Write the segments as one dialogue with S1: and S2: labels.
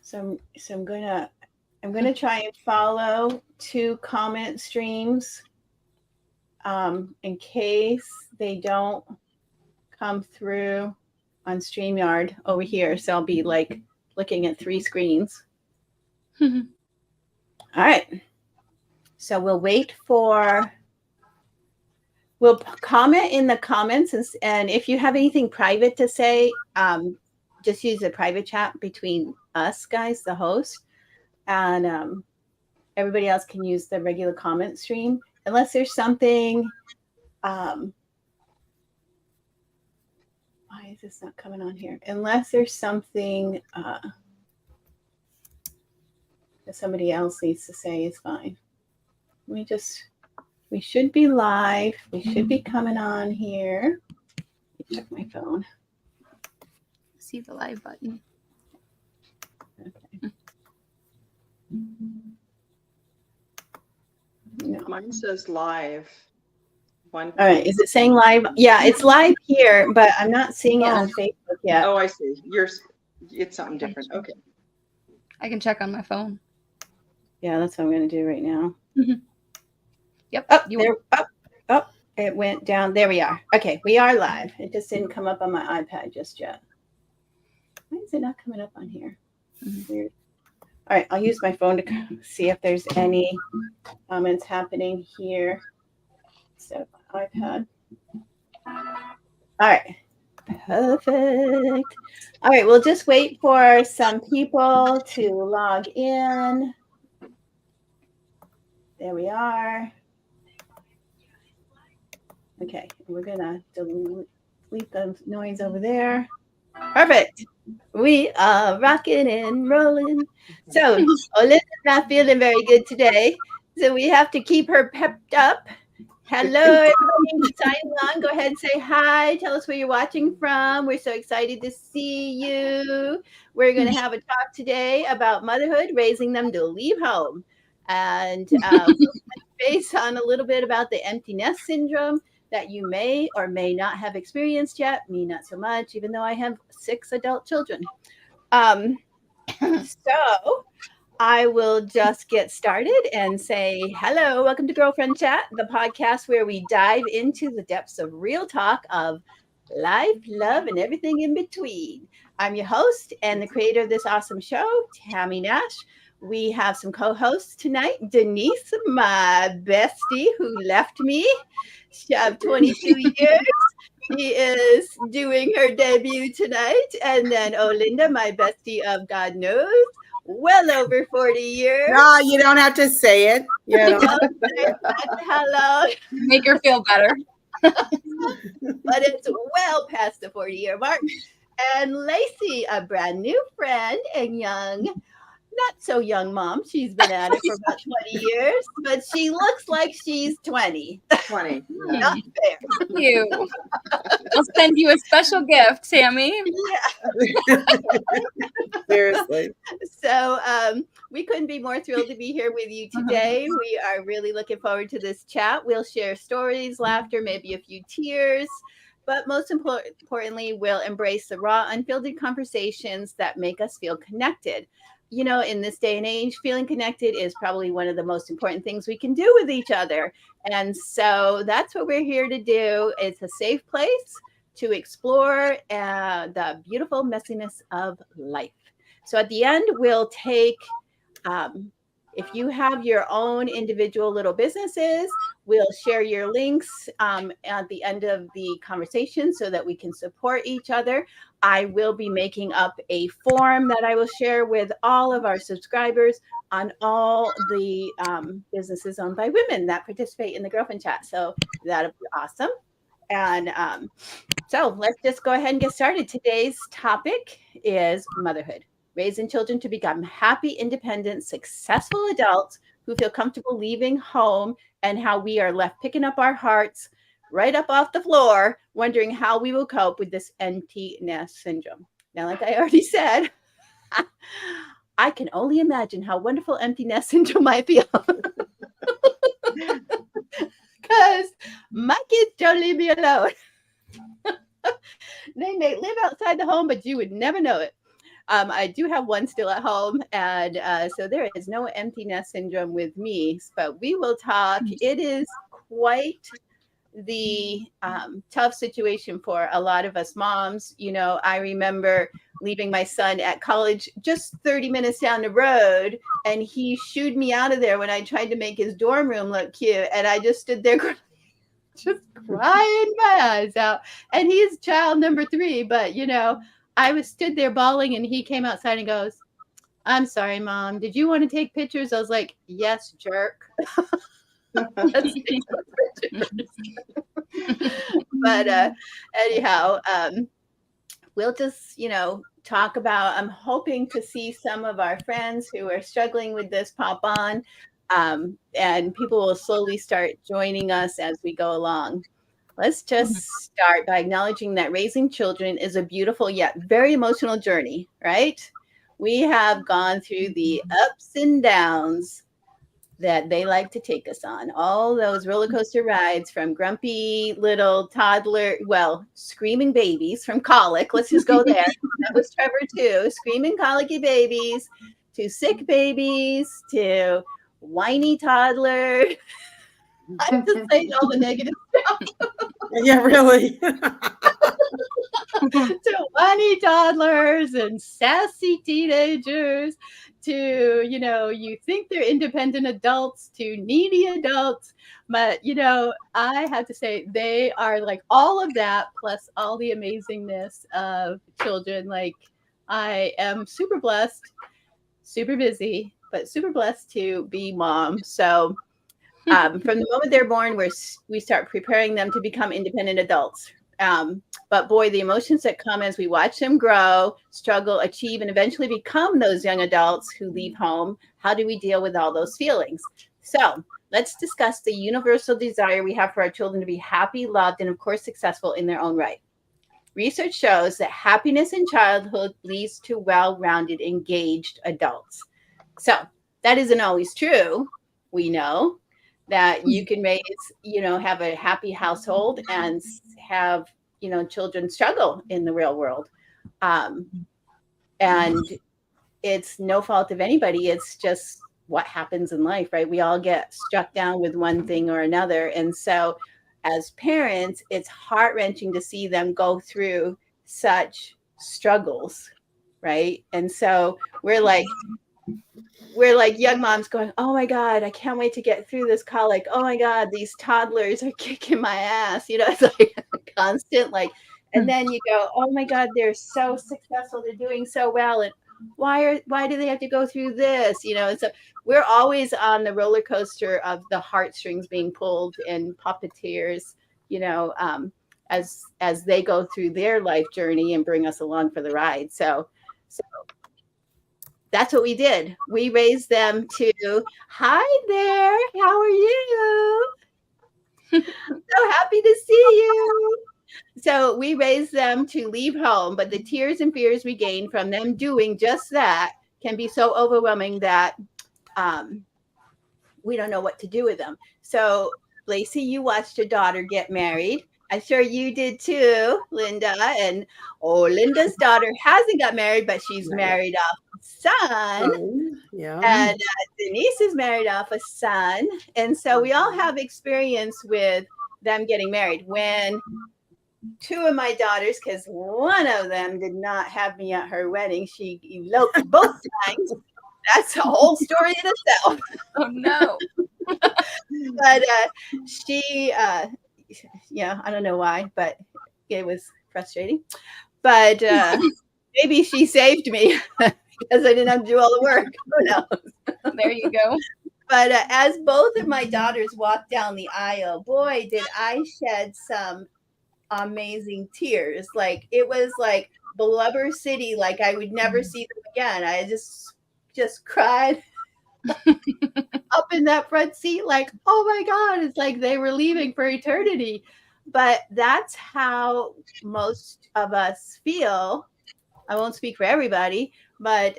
S1: So I'm gonna try and follow 2 comment streams in case they don't come through on StreamYard over here. So I'll be like looking at 3 screens. All right. So we'll comment in the comments, and if you have anything private to say, just use a private chat between us guys, the host, and everybody else can use the regular comment stream unless there's something. Why is this not coming on here? Unless there's something that somebody else needs to say is fine. We should be live. We should be coming on here. Let me check my phone.
S2: See the live button.
S1: Okay. No.
S3: Mine says live.
S1: All right. Is it saying live? Yeah, it's live here, but I'm not seeing it on Facebook yet.
S3: Oh, I see. It's something different. Okay.
S2: I can check on my phone.
S1: Yeah, that's what I'm going to do right now.
S2: Yep.
S1: It went down. There we are. Okay, we are live. It just didn't come up on my iPad just yet. Why is it not coming up on here? Weird. All right, I'll use my phone to see if there's any comments happening here. So iPad. All right. Perfect. All right, we'll just wait for some people to log in. There we are. Okay, we're gonna delete the noise over there. Perfect. We are rocking and rolling. So Olinda's not feeling very good today, so we have to keep her pepped up. Hello, everybody. Signing on. Go ahead and say hi. Tell us where you're watching from. We're so excited to see you. We're going to have a talk today about motherhood, raising them to leave home, and based on a little bit about the empty nest syndrome that you may or may not have experienced yet. Me, not so much, even though I have 6 adult children. So I will just get started and say hello. Welcome to Girlfriend Chat, the podcast where we dive into the depths of real talk of life, love, and everything in between. I'm your host and the creator of this awesome show, Tammy Nash. We have some co-hosts tonight. Denise, my bestie, who left me of 22 years. She is doing her debut tonight. And then Olinda, my bestie of God knows, well over 40 years.
S4: No, you don't have to say it.
S1: Hello.
S2: Make her feel better.
S1: But it's well past the 40-year mark. And Lacey, a brand new friend and young, not so young mom. She's been at it for about 20 years, but she looks like she's 20.
S3: 20.
S1: Not fair.
S2: Thank you. I'll send you a special gift, Tammy.
S1: Yeah.
S4: Seriously.
S1: So we couldn't be more thrilled to be here with you today. We are really looking forward to this chat. We'll share stories, laughter, maybe a few tears. But most importantly, we'll embrace the raw, unfiltered conversations that make us feel connected. You know, in this day and age, feeling connected is probably one of the most important things we can do with each other. And so that's what we're here to do. It's a safe place to explore the beautiful messiness of life. So at the end, we'll take, if you have your own individual little businesses, we'll share your links at the end of the conversation so that we can support each other. I will be making up a form that I will share with all of our subscribers on all the businesses owned by women that participate in the Girlfriend Chat. So that'll be awesome. And so let's just go ahead and get started. Today's topic is motherhood. Raising children to become happy, independent, successful adults who feel comfortable leaving home, and how we are left picking up our hearts right up off the floor, wondering how we will cope with this empty nest syndrome. Now, like I already said, I can only imagine how wonderful empty nest syndrome might feel. Because my kids don't leave me alone. They may live outside the home, but you would never know it. I do have one still at home, and so there is no empty nest syndrome with me. But we will talk. It is quite the tough situation for a lot of us moms. I remember leaving my son at college just 30 minutes down the road, and he shooed me out of there when I tried to make his dorm room look cute. And I just stood there just crying my eyes out. And he's child number 3, but I was stood there bawling, and he came outside and goes, "I'm sorry, Mom. Did you want to take pictures?" I was like, "Yes, jerk." Let's take some pictures. But anyhow, we'll just, talk about, I'm hoping to see some of our friends who are struggling with this pop on. And people will slowly start joining us as we go along. Let's just start by acknowledging that raising children is a beautiful yet very emotional journey, right? We have gone through the ups and downs that they like to take us on. All those roller coaster rides, from grumpy little toddler, well, screaming babies from colic. Let's just go there. That was Trevor too. Screaming colicky babies, to sick babies, to whiny toddler. I'm just saying all the negative stuff.
S4: Yeah, really.
S1: To whiny toddlers and sassy teenagers, to you think they're independent adults, to needy adults. But I have to say, they are like all of that plus all the amazingness of children. Like, I am super blessed, super busy, but super blessed to be mom. So from the moment they're born, we start preparing them to become independent adults. But boy, the emotions that come as we watch them grow, struggle, achieve, and eventually become those young adults who leave home. How do we deal with all those feelings? So let's discuss the universal desire we have for our children to be happy, loved, and of course, successful in their own right. Research shows that happiness in childhood leads to well-rounded, engaged adults. So that isn't always true. We know that you can raise, have a happy household and have, children struggle in the real world. And it's no fault of anybody. It's just what happens in life, right? We all get struck down with one thing or another. And so as parents, it's heart-wrenching to see them go through such struggles, right? And so we're like young moms going, "Oh my God, I can't wait to get through this colic. Oh my God, these toddlers are kicking my ass." It's like constant, and then you go, "Oh my God, they're so successful. They're doing so well. And why do they have to go through this?" And so we're always on the roller coaster of the heartstrings being pulled and puppeteers, as they go through their life journey and bring us along for the ride. So that's what we did. We raised them to, "Hi there, how are you? So happy to see you." So we raised them to leave home, but the tears and fears we gain from them doing just that can be so overwhelming that we don't know what to do with them. So, Lacey, you watched your daughter get married. I'm sure you did too, Linda. And Linda's daughter hasn't got married, but she's married off a son.
S4: Yeah.
S1: And Denise is married off a son. And so we all have experience with them getting married. When 2 of my daughters, because one of them did not have me at her wedding, she eloped both times. That's a whole story in itself.
S2: Oh no.
S1: But she, I don't know why, but it was frustrating. But maybe she saved me because I didn't have to do all the work. Who knows?
S2: There you go.
S1: But as both of my daughters walked down the aisle, boy, did I shed some amazing tears. Like, it was like Blubber City, like I would never see them again. I just cried up in that front seat, like, oh my God, it's like they were leaving for eternity. But that's how most of us feel. I won't speak for everybody, but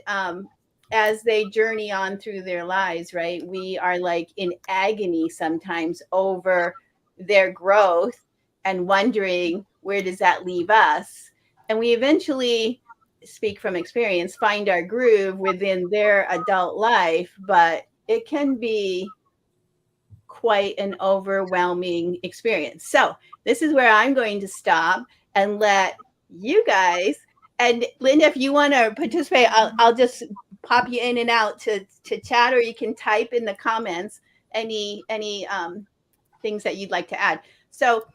S1: as they journey on through their lives, right, we are like in agony sometimes over their growth and wondering, where does that leave us? And we eventually speak from experience, find our groove within their adult life, but it can be quite an overwhelming experience. So this is where I'm going to stop and let you guys, and Linda, if you want to participate, I'll just pop you in and out to chat, or you can type in the comments any things that you'd like to add. So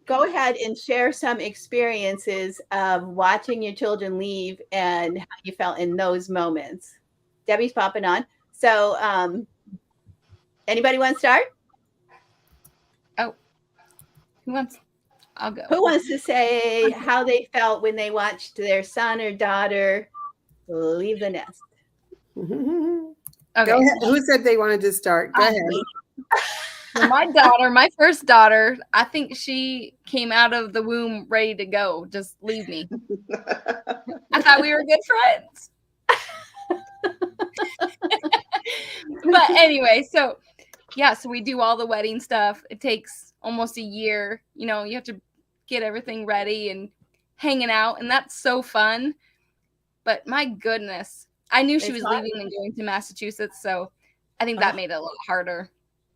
S1: go ahead and share some experiences of watching your children leave and how you felt in those moments. Debbie's popping on. So anybody want to start?
S2: Oh, who wants? I'll go.
S1: Who wants to say how they felt when they watched their son or daughter leave the nest?
S2: Okay.
S4: Go ahead. Who said they wanted to start? Go ahead.
S2: Well, my daughter, my first daughter, I think she came out of the womb ready to go. Just leave me. I thought we were good friends. But anyway, so yeah, so we do all the wedding stuff. It takes almost a year. You know, you have to get everything ready and hanging out, and that's so fun. But my goodness, I knew she was leaving and going to Massachusetts, so I think that made it a little harder.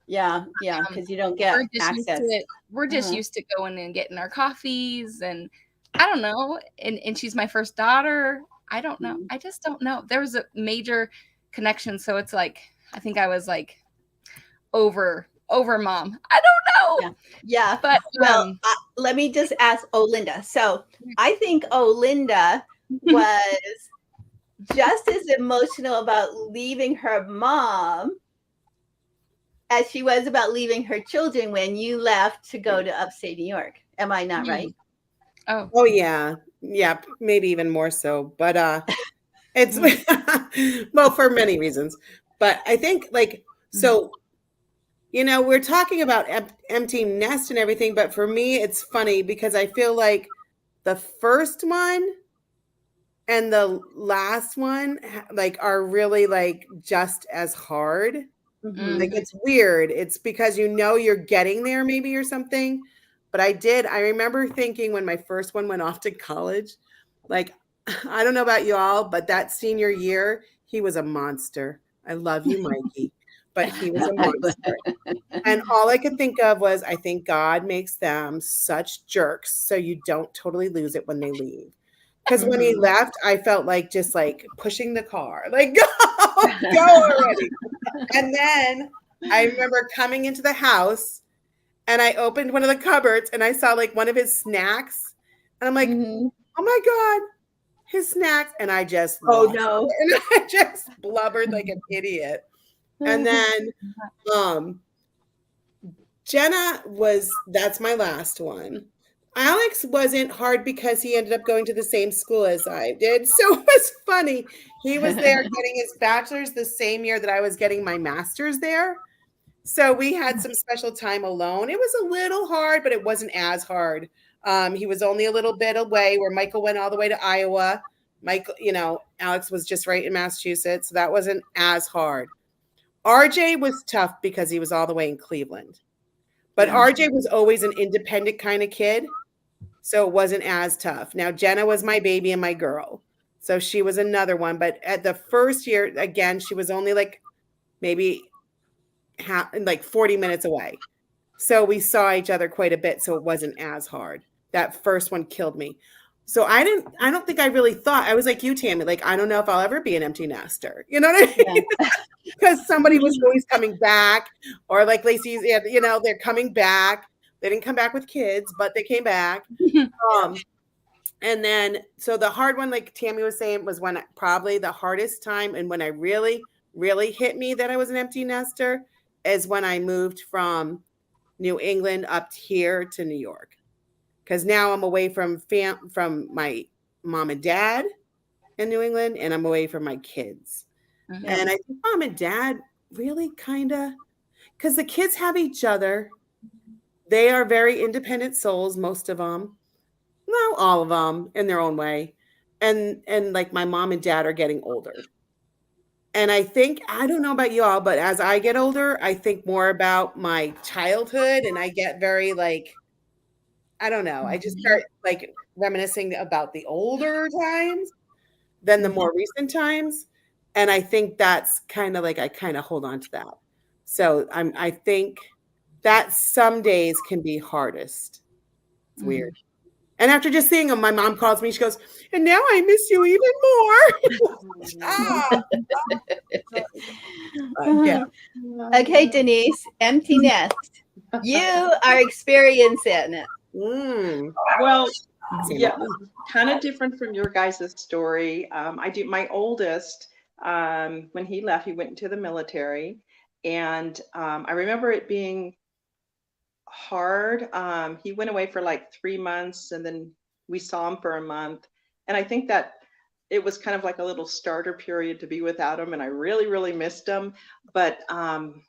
S1: Yeah, because you don't get access.
S2: We're just used to going and getting our coffees, and I don't know. And she's my first daughter. I don't know. I just don't know. There was a major connection, so it's like I think I was like over mom. I don't know.
S1: Yeah.
S2: But
S1: well, let me just ask Olinda. So I think Olinda was just as emotional about leaving her mom as she was about leaving her children when you left to go to upstate New York. Am I not right?
S4: Oh yeah. Yeah, maybe even more so. But it's well, for many reasons. But I think so, we're talking about empty nest and everything, but for me it's funny because I feel like the first one and the last one are really just as hard. It's weird. It's because you're getting there maybe or something. But I remember thinking when my first one went off to college, I don't know about you all, but that senior year, he was a monster. I love you, Mikey, but he was a monster. And all I could think of was, I think God makes them such jerks so you don't totally lose it when they leave. Because when he left, I felt just pushing the car, go already. And then I remember coming into the house and I opened one of the cupboards and I saw one of his snacks. And I'm like, oh my God, his snacks. And I just, and I just blubbered like an idiot. And then Jenna that's my last one. Alex wasn't hard because he ended up going to the same school as I did. So it was funny. He was there getting his bachelor's the same year that I was getting my master's there. So we had some special time alone. It was a little hard, but it wasn't as hard. He was only a little bit away where Michael went all the way to Iowa. Michael, Alex was just right in Massachusetts. So that wasn't as hard. RJ was tough because he was all the way in Cleveland. But RJ was always an independent kind of kid. So it wasn't as tough. Now, Jenna was my baby and my girl. So she was another one. But at the first year, again, she was only maybe 40 minutes away. So we saw each other quite a bit. So it wasn't as hard. That first one killed me. So I don't think I really thought, I was like you, Tammy, I don't know if I'll ever be an empty nester. You know what I mean? Because somebody was always coming back, or Lacey's, they're coming back. They didn't come back with kids, but they came back. And then, so the hard one, like Tammy was saying, was when probably the hardest time. And when I really, really hit me that I was an empty nester is when I moved from New England up here to New York. Because now I'm away from my mom and dad in New England, and I'm away from my kids. Mm-hmm. And I think mom and dad really kind of, because the kids have each other. They are very independent souls, most of them. No, all of them in their own way. And my mom and dad are getting older. And I think, I don't know about you all, but as I get older, I think more about my childhood, and I get very I don't know. I just start reminiscing about the older times than the more recent times. And I think that's kind of like, I kind of hold on to that. So I think that some days can be hardest. It's weird. And after just seeing them, my mom calls me, she goes, and now I miss you even more. Ah, yeah.
S1: Okay, Denise, empty nest. You are experiencing it.
S3: Well,
S4: Same
S3: yeah,
S4: with me.
S3: kind of different from your guys' story. I do my oldest, when he left, he went into the military. And I remember it being hard. He went away for like 3 months and then we saw him for a month. And I think that it was kind of like a little starter period to be without him. And I really, really missed him. But on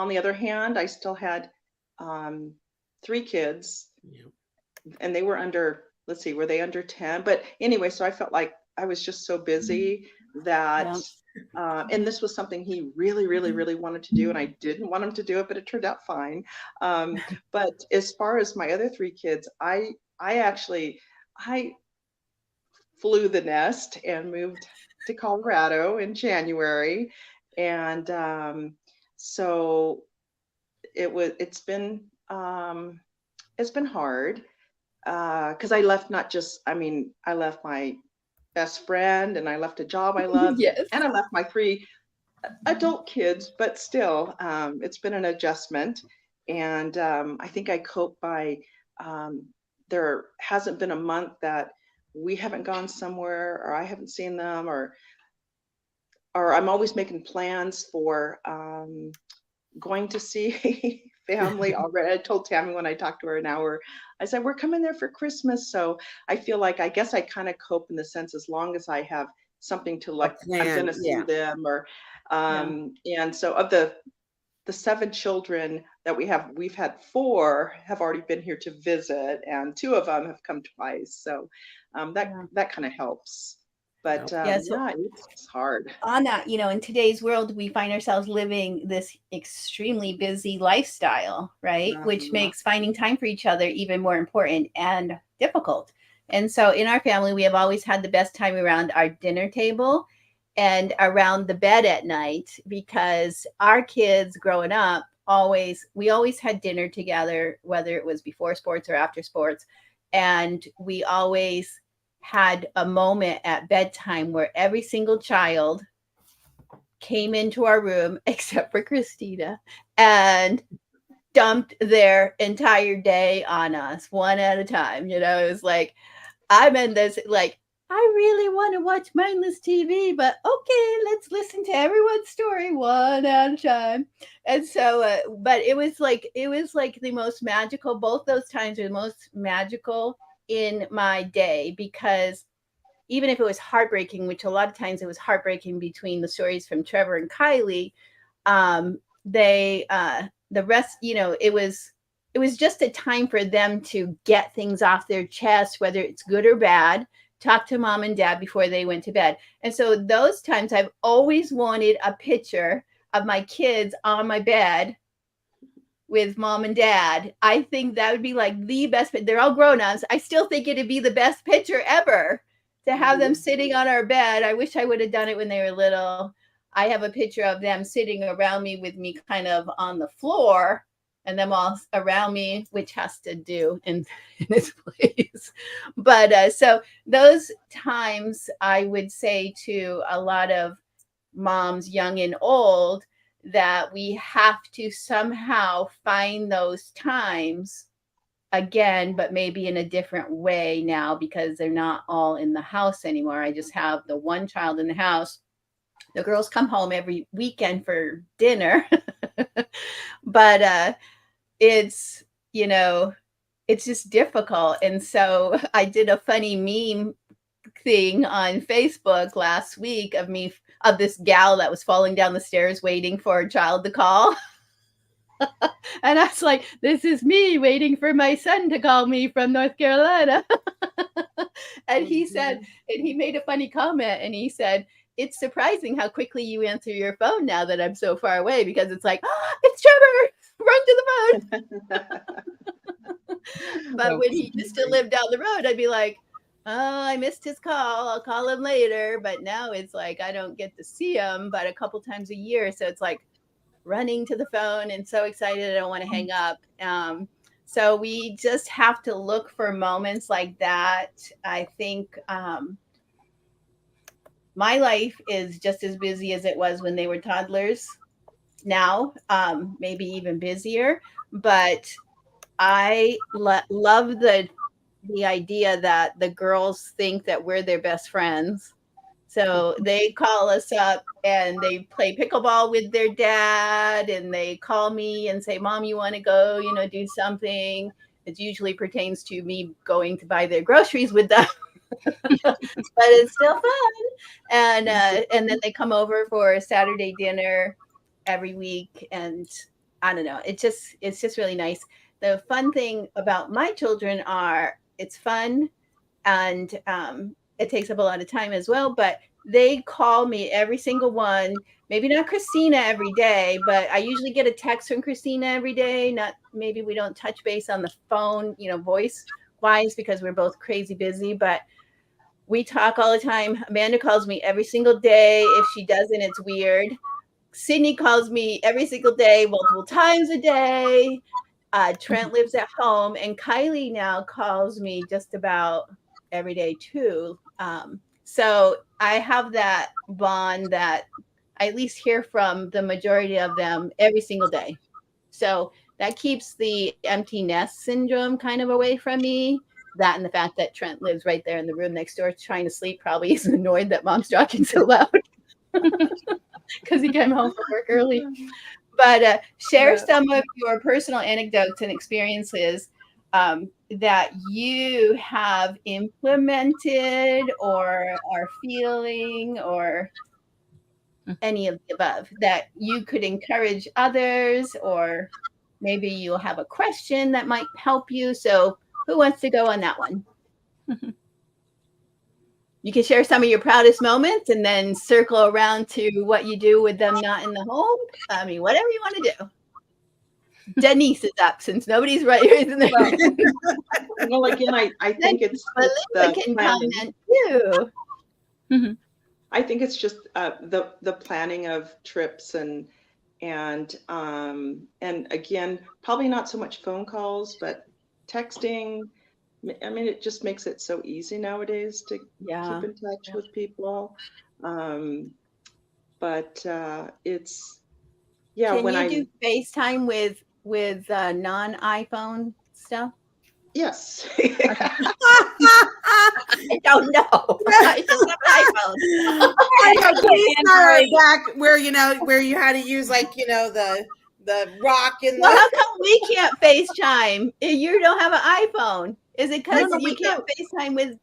S3: the other hand, I still had 3 kids
S4: Yeah.
S3: and they were under, let's see, were they under 10? But anyway, so I felt like I was just so busy that, and this was something he really, really, really wanted to do. And I didn't want him to do it, but it turned out fine. But as far as my other 3 kids, I flew the nest and moved to Colorado in January. And so it's been hard because I left not just, I mean, I left my best friend and I left a job I loved
S1: Yes.
S3: and I left my 3 adult kids, but still, it's been an adjustment. And I think I cope by, there hasn't been a month that we haven't gone somewhere or I haven't seen them, or I'm always making plans for going to see family already. I told Tammy when I talked to her an hour, I said, we're coming there for Christmas. So I feel like, I guess I kind of cope in the sense, as long as I have something to like, I'm
S4: plan,
S3: going to see them, or, and so of the 7 children that we've had 4 have already been here to visit and 2 of them have come twice. So that kind of helps. But
S1: Yeah, so
S3: yeah, it's hard.
S1: on that, in today's world, we find ourselves living this extremely busy lifestyle, right? Which makes finding time for each other even more important and difficult. And so in our family, we have always had the best time around our dinner table and around the bed at night, because our kids growing up, we always had dinner together, whether it was before sports or after sports. And we always had a moment at bedtime where every single child came into our room except for Christina and dumped their entire day on us one at a time. It was like, I'm in this, like, I really want to watch mindless TV, but okay, let's listen to everyone's story one at a time. And so, but it was like the most magical, both those times are the most magical in my day, because even if it was heartbreaking, which a lot of times it was heartbreaking between the stories from Trevor and Kylie, the rest, it was just a time for them to get things off their chest, whether it's good or bad, talk to mom and dad before they went to bed. And so those times I've always wanted a picture of my kids on my bed with mom and dad. I think that would be like the best. They're all grown-ups. I still think it'd be the best picture ever to have them sitting on our bed. I wish I would have done it when they were little. I have a picture of them sitting around me with me kind of on the floor and them all around me, which has to do in its place. But so those times, I would say to a lot of moms, young and old, that we have to somehow find those times again, but maybe in a different way now, because they're not all in the house anymore. I just have the one child in the house. The girls come home every weekend for dinner. But it's it's just difficult. And so I did a funny meme thing on Facebook last week of this gal that was falling down the stairs waiting for a child to call. And I was like, this is me waiting for my son to call me from North Carolina. And he said, and he made a funny comment, and he said, it's surprising how quickly you answer your phone now that I'm so far away, because it's like, oh, it's Trevor, run to the phone. But when he used to live down the road, I'd be like, oh, I missed his call. I'll call him later. But now it's like I don't get to see him but a couple times a year. So it's like running to the phone and so excited I don't want to hang up. So we just have to look for moments like that. I think my life is just as busy as it was when they were toddlers now, maybe even busier. But I love the idea that the girls think that we're their best friends. So they call us up and they play pickleball with their dad, and they call me and say, "Mom, you want to go, do something?" It usually pertains to me going to buy their groceries with them, but it's still fun. And then they come over for a Saturday dinner every week, and I don't know. It's just really nice. The fun thing about my children are it's fun, and it takes up a lot of time as well. But they call me every single one. Maybe not Christina every day, but I usually get a text from Christina every day. Not maybe we don't touch base on the phone, voice wise, because we're both crazy busy. But we talk all the time. Amanda calls me every single day. If she doesn't, it's weird. Sydney calls me every single day, multiple times a day. Trent lives at home, and Kylie now calls me just about every day too. So I have that bond that I at least hear from the majority of them every single day. So that keeps the empty nest syndrome kind of away from me. That and the fact that Trent lives right there in the room next door trying to sleep, probably is annoyed that mom's talking so loud because he came home from work early. But share some of your personal anecdotes and experiences that you have implemented or are feeling, or any of the above, that you could encourage others, or maybe you'll have a question that might help you. So who wants to go on that one? You can share some of your proudest moments and then circle around to what you do with them not in the home. I mean, whatever you want to do. Denise is up since nobody's right here. Isn't there?
S3: Well, again, I think it's
S1: Melissa can comment too.
S3: I think it's just the planning of trips and again, probably not so much phone calls, but texting. I mean, it just makes it so easy nowadays to keep in touch with people. But it's
S1: Can
S3: when
S1: you
S3: I
S1: do FaceTime with non-iPhone stuff?
S3: yes.
S1: I don't know. I just have iPhone.
S4: I know Denise and I are back where you had to use the rock and
S1: Well, how come we can't FaceTime if you don't have an iPhone? Is it because you can't FaceTime with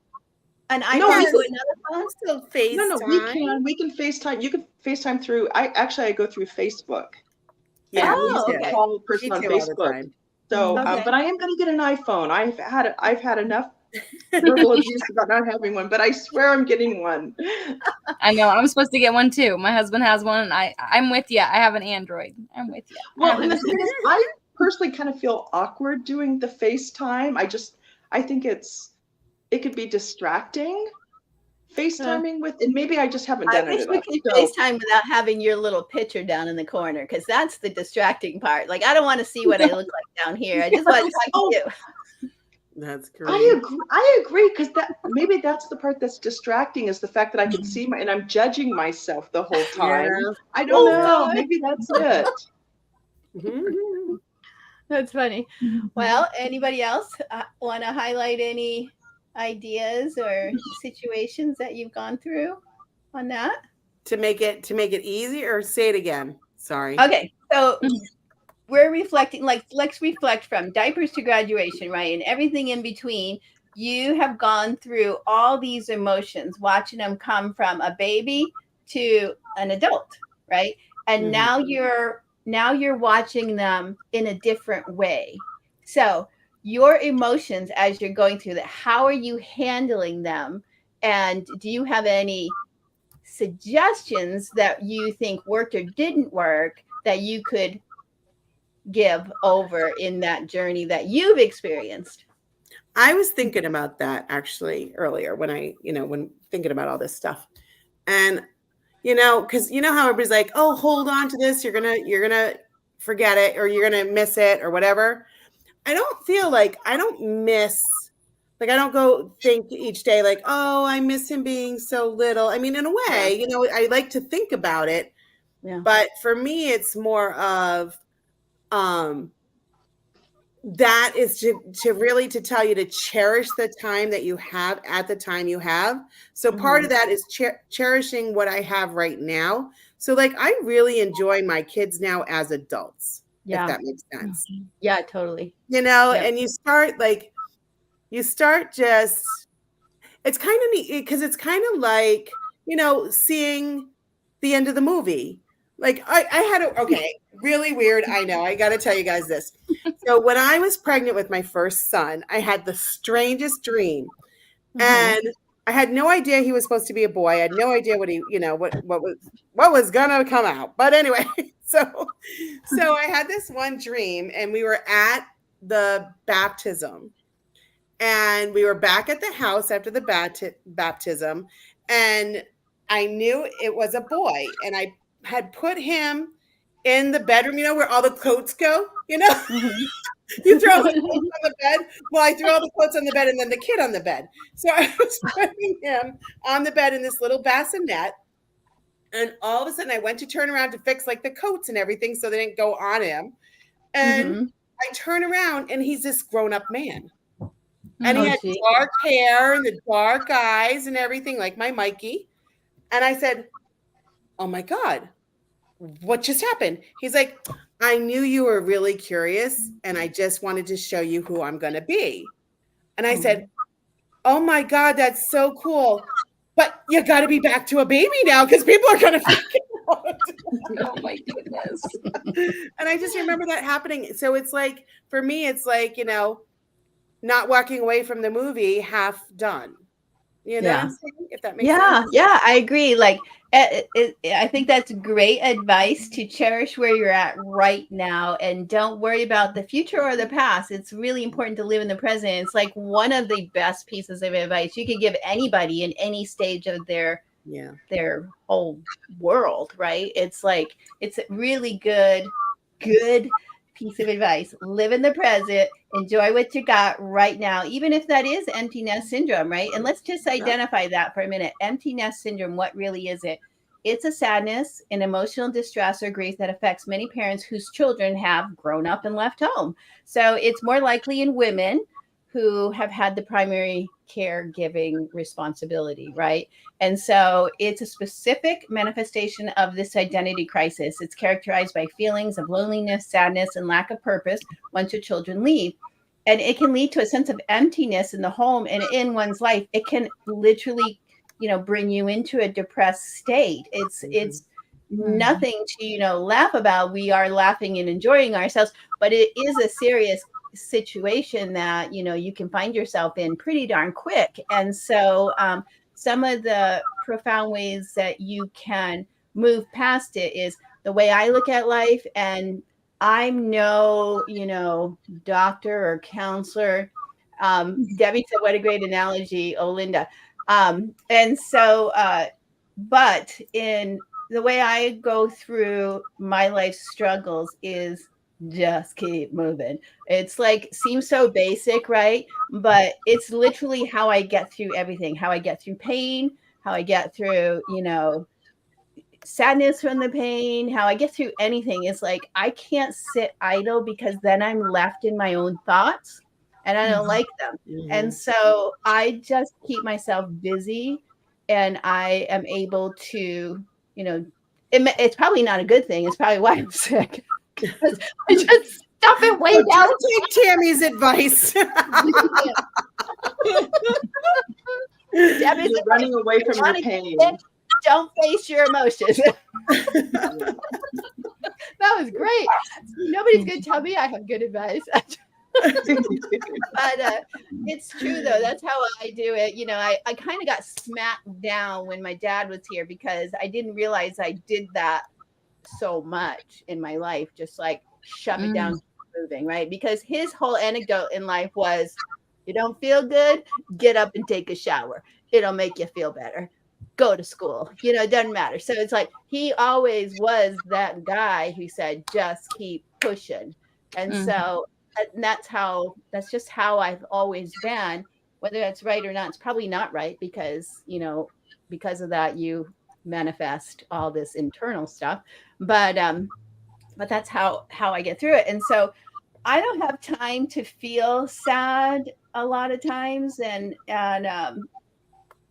S1: an iPhone to another phone?
S4: Still FaceTime.
S3: No, we can FaceTime. You can FaceTime through. I go through Facebook.
S4: Yeah,
S1: okay.
S3: Call the person on Facebook. So, but I am going to get an iPhone. I've had enough verbal abuse about not having one, but I swear I'm getting one.
S2: I know. I'm supposed to get one too. My husband has one, and I'm with you. I have an Android. I'm with you.
S3: Well, and the thing is, I personally kind of feel awkward doing the FaceTime. I think it could be distracting. FaceTiming with, and maybe I just haven't done it enough.
S1: I wish we could FaceTime without having your little picture down in the corner, because that's the distracting part. Like, I don't want to see what I look like down here. I just want to talk to you.
S4: That's great.
S3: I agree, because maybe that's the part that's distracting, is the fact that I can see and I'm judging myself the whole time. Yeah. I don't know. Maybe that's it.
S1: That's funny. Well, anybody else want to highlight any ideas or situations that you've gone through on that
S4: to make it easy? Or say it again? Sorry.
S1: Okay, so we're reflecting, like, let's reflect from diapers to graduation, right? And everything in between. You have gone through all these emotions, watching them come from a baby to an adult, right? And now you're watching them in a different way. So your emotions as you're going through that, how are you handling them? And do you have any suggestions that you think worked or didn't work that you could give over in that journey that you've experienced?
S4: I was thinking about that actually earlier when thinking about all this stuff. And because you know how everybody's like, oh, hold on to this, you're gonna forget it or you're gonna miss it or whatever. I don't feel like I don't miss, like, I don't go think each day, like, oh, I miss him being so little. I mean, in a way, I like to think about it.
S1: Yeah.
S4: But for me, it's more of, um, that is to really to tell you to cherish the time that you have at the time you have. So part of that is cherishing what I have right now. So like I really enjoy my kids now as adults, if
S1: Yeah.
S4: that makes sense.
S1: Yeah, totally.
S4: And you start just, it's kind of neat because it's kind of like, seeing the end of the movie. Like I had okay, really weird. I know. I got to tell you guys this. So when I was pregnant with my first son, I had the strangest dream. And I had no idea he was supposed to be a boy. I had no idea what was gonna come out. But anyway, so I had this one dream and we were at the baptism. And we were back at the house after the baptism, and I knew it was a boy. And I had put him in the bedroom, where all the coats go, you throw all the coats on the bed. Well, I threw all the coats on the bed and then the kid on the bed. So I was putting him on the bed in this little bassinet. And all of a sudden I went to turn around to fix like the coats and everything so they didn't go on him. And I turn around and he's this grown-up man. And he had dark hair and the dark eyes and everything, like my Mikey. And I said, oh my God, what just happened? He's like, I knew you were really curious and I just wanted to show you who I'm going to be. And I said, oh my God, that's so cool. But you got to be back to a baby now because people are going to freak out.
S2: Oh my goodness.
S4: And I just remember that happening. So it's like, for me, it's like, not walking away from the movie half done. What I'm saying? If that makes sense.
S1: Yeah, I agree. Like, I think that's great advice to cherish where you're at right now and don't worry about the future or the past. It's really important to live in the present. It's like one of the best pieces of advice you could give anybody in any stage of their whole world, right? It's like, it's a really good piece of advice. Live in the present, enjoy what you got right now, even if that is empty nest syndrome, right? And let's just identify that for a minute. Empty nest syndrome, what really is it? It's a sadness, an emotional distress or grief that affects many parents whose children have grown up and left home. So it's more likely in women who have had the primary caregiving responsibility, right? And so it's a specific manifestation of this identity crisis. It's characterized by feelings of loneliness, sadness, and lack of purpose once your children leave. And it can lead to a sense of emptiness in the home and in one's life. It can literally, bring you into a depressed state. It's nothing to, laugh about. We are laughing and enjoying ourselves, but it is a serious situation that you can find yourself in pretty darn quick. And so some of the profound ways that you can move past it is the way I look at life. And I'm no doctor or counselor. Debbie said, what a great analogy. Oh, Linda. And so but in the way I go through my life struggles is just keep moving. It's like, seems so basic, right? But it's literally how I get through everything, how I get through pain, how I get through, sadness from the pain, how I get through anything. It's like, I can't sit idle because then I'm left in my own thoughts and I don't like them. And so I just keep myself busy and I am able to, it's probably not a good thing. It's probably why I'm sick. I just stuff it way down.
S4: Take Tammy's advice.
S1: Debbie's
S3: You're running away from your pain.
S1: Don't face your emotions. That was great. Nobody's going to tell me I have good advice. But it's true, though. That's how I do it. I kind of got smacked down when my dad was here because I didn't realize I did that so much in my life, just like shove it down, moving, right? Because his whole anecdote in life was, You don't feel good? Get up and take a shower. It'll make you feel better. Go to school. It doesn't matter. So it's like he always was that guy who said, just keep pushing. And so and that's just how I've always been. Whether that's right or not, it's probably not right because, because of that, you manifest all this internal stuff. But that's how I get through it. And so I don't have time to feel sad a lot of times, and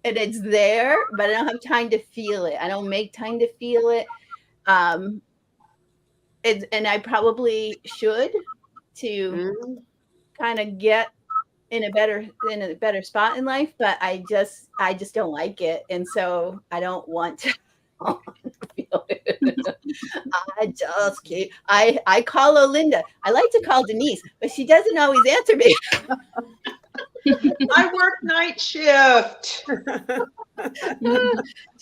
S1: it's there, but I don't have time to feel it. I don't make time to feel it. Um, and I probably should to kind of get in a better spot in life, but I just don't like it, and so I don't want to feel it. I call Olinda. I like to call Denise, but she doesn't always answer me.
S3: I work night shift.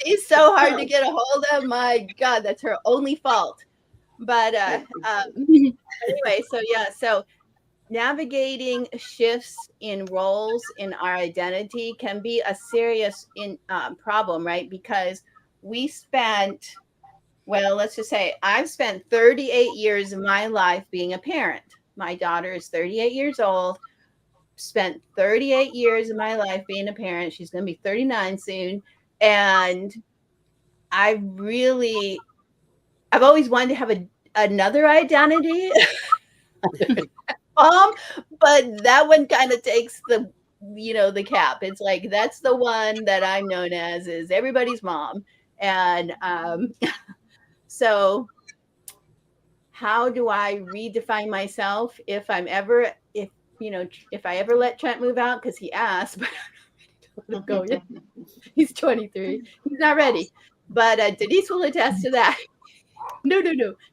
S1: She's so hard to get a hold of. My God, that's her only fault. But anyway, so navigating shifts in roles in our identity can be a serious problem, right? Because let's just say I've spent 38 years of my life being a parent. My daughter is 38 years old, spent 38 years of my life being a parent. She's going to be 39 soon. And I've always wanted to have another identity. But that one kind of takes the cap. It's like, that's the one that I'm known as is everybody's mom. And so how do I redefine myself if I ever let Trent move out? Because he asked, but I don't go yet. He's 23. He's not ready. But Denise will attest to that. No,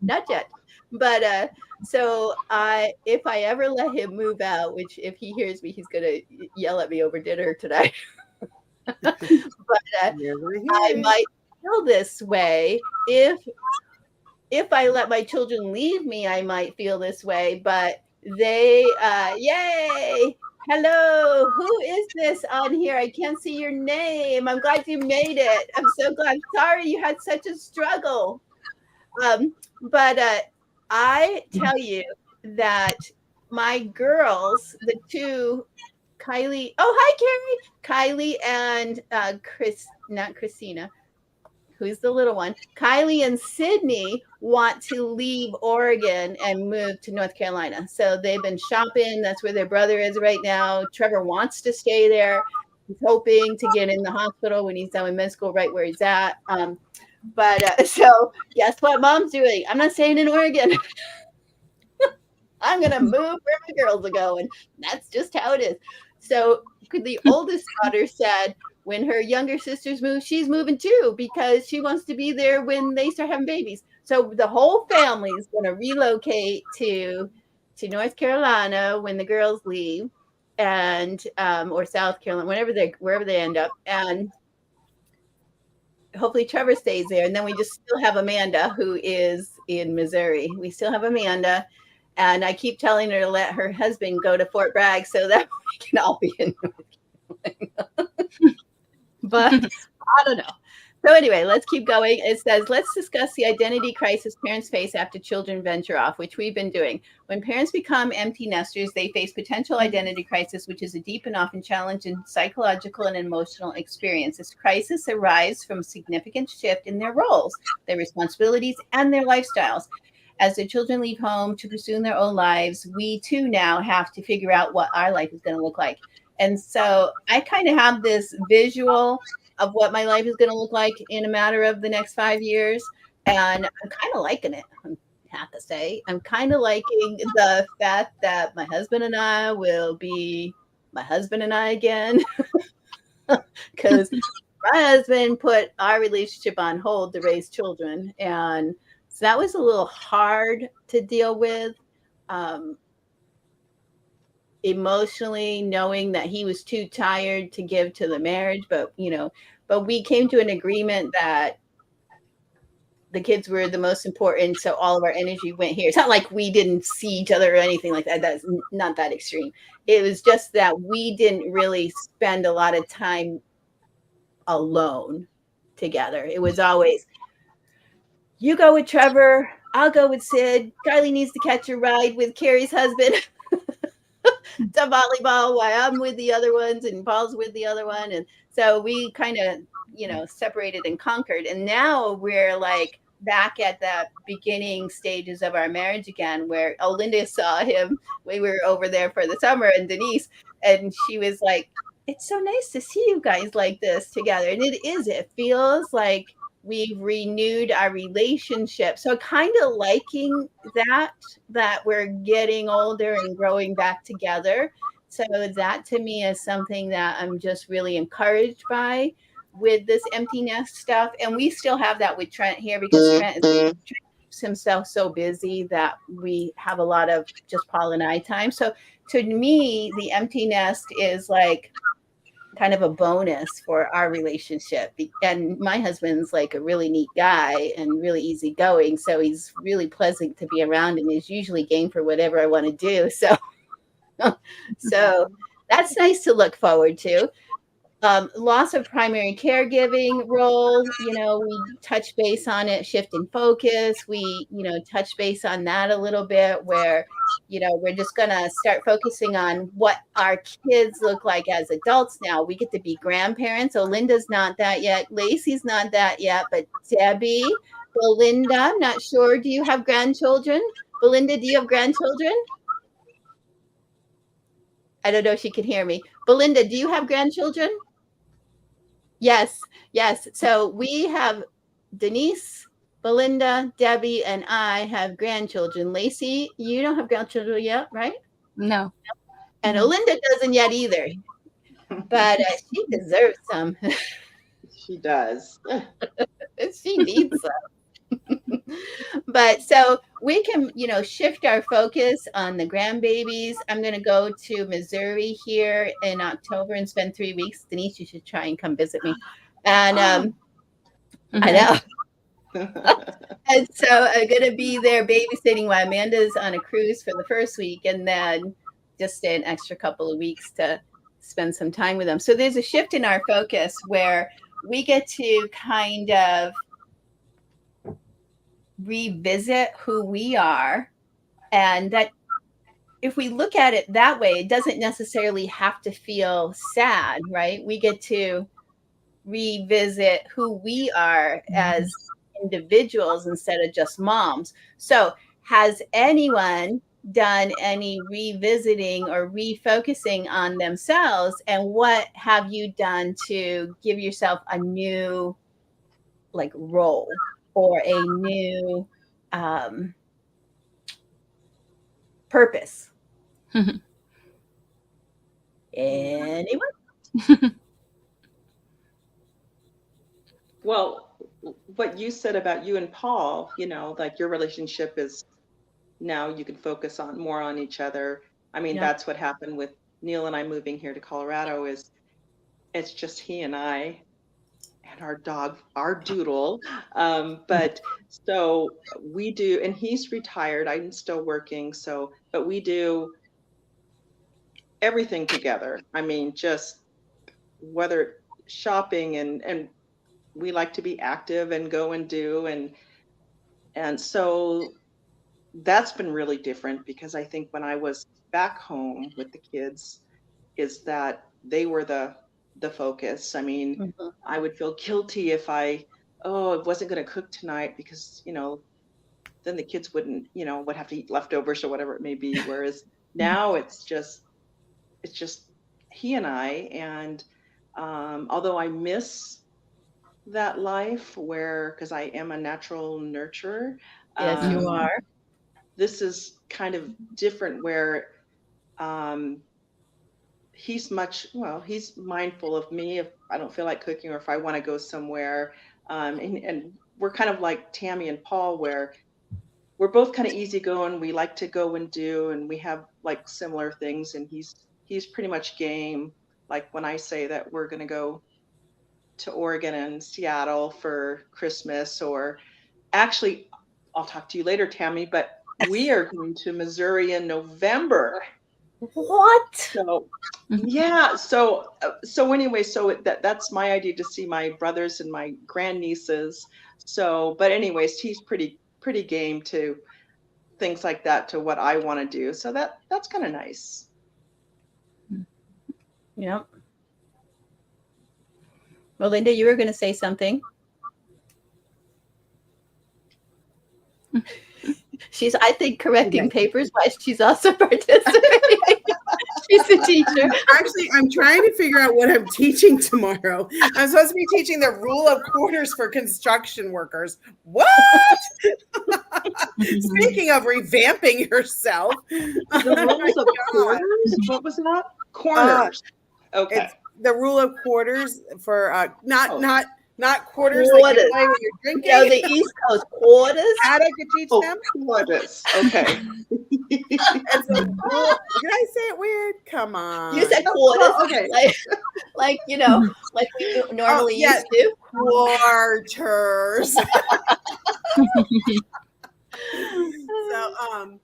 S1: not yet. But so if I ever let him move out, which if he hears me, he's gonna yell at me over dinner tonight. But I might feel this way if I let my children leave me. I might feel this way, but they yay. Hello, who is this on here? I can't see your name. I'm glad you made it. I'm so glad. Sorry you had such a struggle. But I tell you that my girls, the two, Kylie, hi Carrie, Kylie and not Christina, who's the little one, Kylie and Sydney want to leave Oregon and move to North Carolina. So they've been shopping. That's where their brother is right now. Trevor wants to stay there. He's hoping to get in the hospital when he's done with med school right where he's at. But so guess what mom's doing? I'm not staying in Oregon. I'm going to move where my girls are going. That's just how it is. So the oldest daughter said when her younger sisters move, she's moving too because she wants to be there when they start having babies. So the whole family is going to relocate to North Carolina when the girls leave, and or South Carolina, wherever they end up. And hopefully Trevor stays there. And then we just still have Amanda, who is in Missouri. We still have Amanda. And I keep telling her to let her husband go to Fort Bragg so that we can all be in North Carolina. But I don't know. So anyway, let's keep going. It says, let's discuss the identity crisis parents face after children venture off, which we've been doing. When parents become empty nesters, they face potential identity crisis, which is a deep and often challenging psychological and emotional experience. This crisis arises from a significant shift in their roles, their responsibilities, and their lifestyles. As the children leave home to pursue their own lives, we too now have to figure out what our life is going to look like. And so I kind of have this visual of what my life is going to look like in a matter of the next 5 years. And I'm kind of liking it, I have to say. I'm kind of liking the fact that my husband and I will be my husband and I again. Because my husband put our relationship on hold to raise children. And so that was a little hard to deal with. Emotionally, knowing that he was too tired to give to the marriage, but we came to an agreement that the kids were the most important, so all of our energy went here. It's not like we didn't see each other or anything like that. That's not that extreme. It was just that we didn't really spend a lot of time alone together. It was always, you go with Trevor, I'll go with Sid. Charlie needs to catch a ride with Carrie's husband to volleyball while I'm with the other ones and Paul's with the other one. And so we kind of, separated and conquered. And now we're like back at the beginning stages of our marriage again, where Olinda saw him. We were over there for the summer, and Denise, and she was like, it's so nice to see you guys like this together. And it is, it feels like we've renewed our relationship. So kind of liking that we're getting older and growing back together. So that to me is something that I'm just really encouraged by with this empty nest stuff. And we still have that with Trent here because Trent keeps himself so busy that we have a lot of just Paul and I time. So to me, the empty nest is like kind of a bonus for our relationship. And my husband's like a really neat guy and really easygoing. So he's really pleasant to be around and is usually game for whatever I want to do. So that's nice to look forward to. Loss of primary caregiving role, we touch base on it, shift in focus. We, touch base on that a little bit where, we're just going to start focusing on what our kids look like as adults now. We get to be grandparents. Olinda's not that yet. Lacey's not that yet. But Debbie, Belinda, I'm not sure. Do you have grandchildren? Belinda, do you have grandchildren? I don't know if she can hear me. Belinda, do you have grandchildren? Yes, yes. So we have Denise, Belinda, Debbie, and I have grandchildren. Lacey, you don't have grandchildren yet, right?
S2: No.
S1: And Olinda doesn't yet either, but she deserves some.
S3: She does.
S1: She needs some. But so we can, shift our focus on the grandbabies. I'm going to go to Missouri here in October and spend 3 weeks. Denise, you should try and come visit me. And I know. And so I'm going to be there babysitting while Amanda's on a cruise for the first week, and then just stay an extra couple of weeks to spend some time with them. So there's a shift in our focus where we get to kind of revisit who we are, and that if we look at it that way, it doesn't necessarily have to feel sad, right? We get to revisit who we are as individuals instead of just moms. So has anyone done any revisiting or refocusing on themselves, and what have you done to give yourself a new role or a new purpose? Anyone?
S3: Well, what you said about you and Paul, like your relationship is now you can focus on more on each other. I mean, that's what happened with Neil and I moving here to Colorado. Is it's just he and I and our dog, our doodle. But so we do, and he's retired. I'm still working. But we do everything together. I mean, just whether shopping and we like to be active and go and do, and so that's been really different because I think when I was back home with the kids, is that they were the focus. I mean, I would feel guilty if I wasn't going to cook tonight because then the kids wouldn't would have to eat leftovers or whatever it may be. Whereas now it's just he and I, and although I miss that life because I am a natural nurturer.
S1: Yes, you are.
S3: This is kind of different where he's mindful of me if I don't feel like cooking or if I want to go somewhere. And we're kind of like Tammy and Paul, where we're both kind of easygoing. We like to go and do, and we have like similar things. And he's pretty much game. Like when I say that we're going to go to Oregon and Seattle for Christmas, actually, I'll talk to you later, Tammy, but we are going to Missouri in November.
S1: What?
S3: So yeah, so anyway, that's my idea, to see my brothers and my grandnieces. So, but anyways, he's pretty game to things like that, to what I want to do. So that's kind of nice.
S1: Yep. Well, Linda, you were going to say something. She's, I think, correcting papers while she's also participating. She's a teacher.
S4: Actually, I'm trying to figure out what I'm teaching tomorrow. I'm supposed to be teaching the rule of quarters for construction workers. What? Speaking of revamping yourself.
S3: The rules of quarters? What was that? Corners. Okay.
S4: It's the rule of quarters for not quarters
S1: Quarters.
S4: like you play when you're drinking.
S1: No, the East Coast quarters.
S4: How I could teach them?
S3: Quarters. Okay.
S4: Did I say it weird? Come on.
S1: You said quarters.
S3: Oh, okay.
S1: Like you know, like we normally used to.
S4: Quarters. So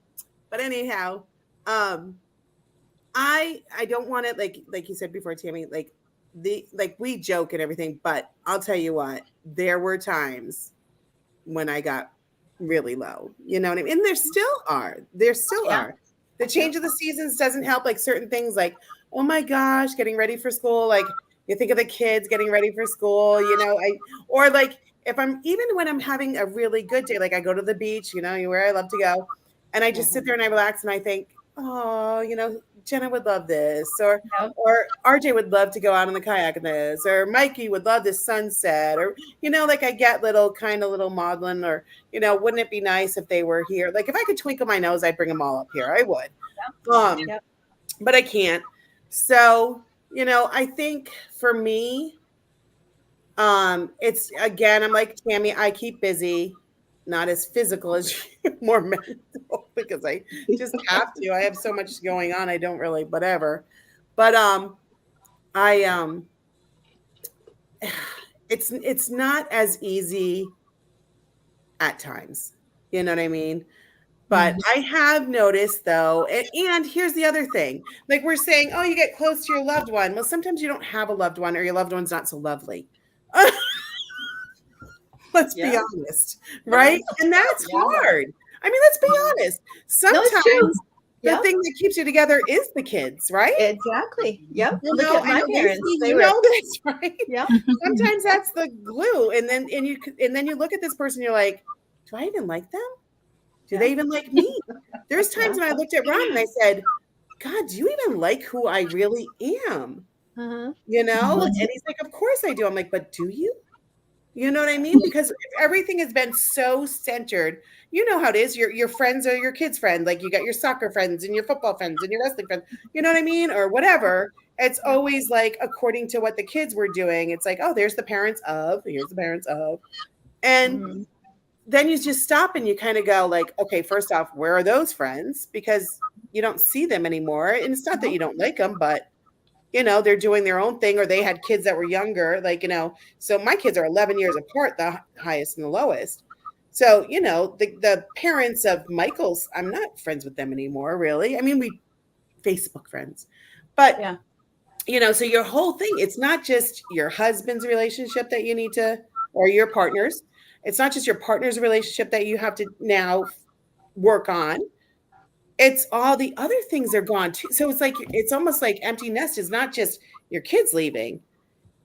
S4: but anyhow, I don't want it like you said before, Tammy, like we joke and everything, but I'll tell you what, there were times when I got really low, you know what I mean? And there still are. The change of the seasons doesn't help, like certain things, like, oh my gosh, getting ready for school, like you think of the kids getting ready for school, you know, or like if when I'm having a really good day, like I go to the beach, you know, where I love to go, and I just sit there and I relax and I think, oh, you know, Jenna would love this, or RJ would love to go out on the kayak in this, or Mikey would love this sunset, or, you know, like I get little maudlin, or, you know, wouldn't it be nice if they were here? Like if I could twinkle my nose, I'd bring them all up here. I would. But I can't. So, you know, I think for me, it's, again, I'm like Tammy, I keep busy, not as physical as you, more mental, because I just have to. I have so much going on. I don't really, whatever. But it's not as easy at times. You know what I mean? But I have noticed, though, and here's the other thing. Like we're saying, oh, you get close to your loved one. Well, sometimes you don't have a loved one, or your loved one's not so lovely. Let's be honest, right? And that's hard. I mean, let's be honest. Sometimes the thing that keeps you together is the kids, right?
S1: Exactly. Yep.
S4: You
S1: Look
S4: know,
S1: at my parents.
S4: You know this, right?
S1: Yeah.
S4: Sometimes that's the glue, and then you look at this person, you're like, do I even like them? Do they even like me? There's times when I looked at Ron and I said, God, do you even like who I really am? You know? And he's like, of course I do. I'm like, but do you? You know what I mean? Because everything has been so centered. You know how it is. Your friends are your kids' friends. Like you got your soccer friends and your football friends and your wrestling friends. You know what I mean? Or whatever. It's always like according to what the kids were doing. It's like, oh, here's the parents of. And then you just stop and you kind of go like, okay, first off, where are those friends? Because you don't see them anymore. And it's not that you don't like them, but you know, they're doing their own thing, or they had kids that were younger, like, you know, so my kids are 11 years apart, the highest and the lowest. So, you know, the parents of Michael's, I'm not friends with them anymore, really. I mean, we Facebook friends, but, you know, so your whole thing, it's not just your husband's relationship that you need to, or your partner's. It's not just your partner's relationship that you have to now work on. It's all the other things are gone too. So it's like, it's almost like empty nest is not just your kids leaving.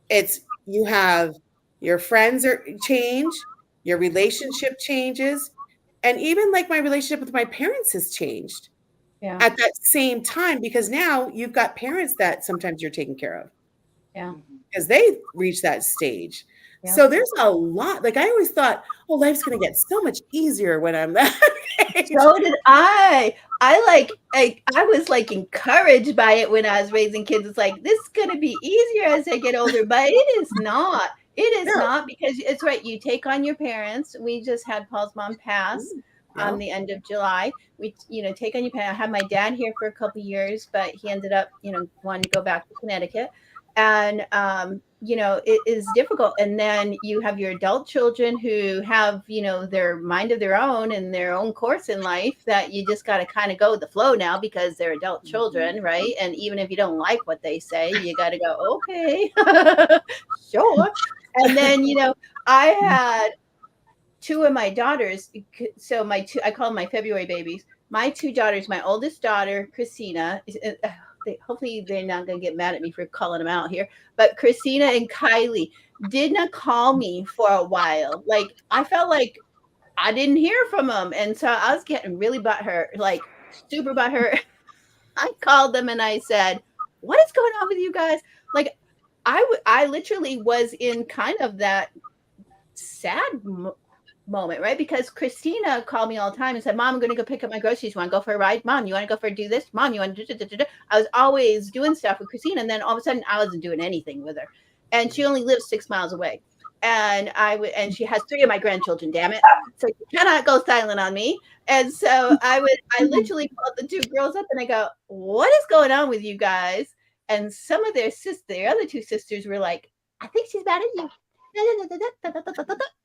S4: It's you have your friends change, your relationship changes. And even like my relationship with my parents has changed at that same time, because now you've got parents that sometimes you're taking care of. Because they reach that stage. So there's a lot. Like I always thought, oh, life's going to get so much easier when I'm that age.
S1: So did I. I was like encouraged by it when I was raising kids. It's like, this is going to be easier as I get older, but it is not. It is not, because it's right. You take on your parents. We just had Paul's mom pass on the end of July. We, you know, take on your parents. I had my dad here for a couple of years, but he ended up, you know, wanting to go back to Connecticut. And it is difficult. And then you have your adult children who have their mind of their own and their own course in life, that you just got to kind of go with the flow now because they're adult children, right? And even if you don't like what they say, you got to go, okay. Sure. And then I had two of my daughters. So I call them my February babies. My two daughters, my oldest daughter, Christina, hopefully they're not going to get mad at me for calling them out here, but Christina and Kylie did not call me for a while. Like, I felt like I didn't hear from them. And so I was getting really butthurt, like super butthurt. I called them and I said, what is going on with you guys? Like, I literally was in kind of that sad moment, right? Because Christina called me all the time and said, Mom, I'm going to go pick up my groceries. You want to go for a ride? Mom, you want to go for do this? Mom, you want to do? I was always doing stuff with Christina. And then all of a sudden I wasn't doing anything with her. And she only lives 6 miles away. And she has 3 of my grandchildren, damn it. So you cannot go silent on me. And so I literally called the 2 girls up and I go, what is going on with you guys? And some of their other 2 sisters were like, I think she's mad at you.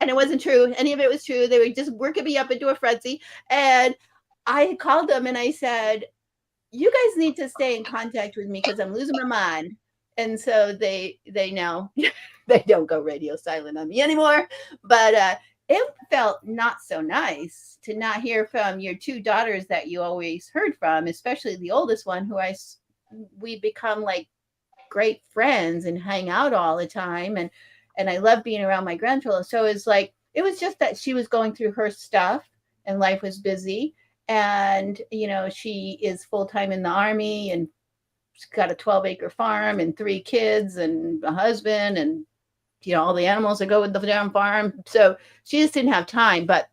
S1: And it wasn't true. Any of it was true. They were just working me up into a frenzy. And I called them and I said, you guys need to stay in contact with me because I'm losing my mind. And so they now they don't go radio silent on me anymore. But it felt not so nice to not hear from your 2 daughters that you always heard from, especially the oldest one, who we become like great friends and hang out all the time. And I love being around my grandchildren. So it's like, it was just that she was going through her stuff and life was busy. And, she is full-time in the Army and she's got a 12-acre farm and 3 kids and a husband and, all the animals that go with the damn farm. So she just didn't have time. But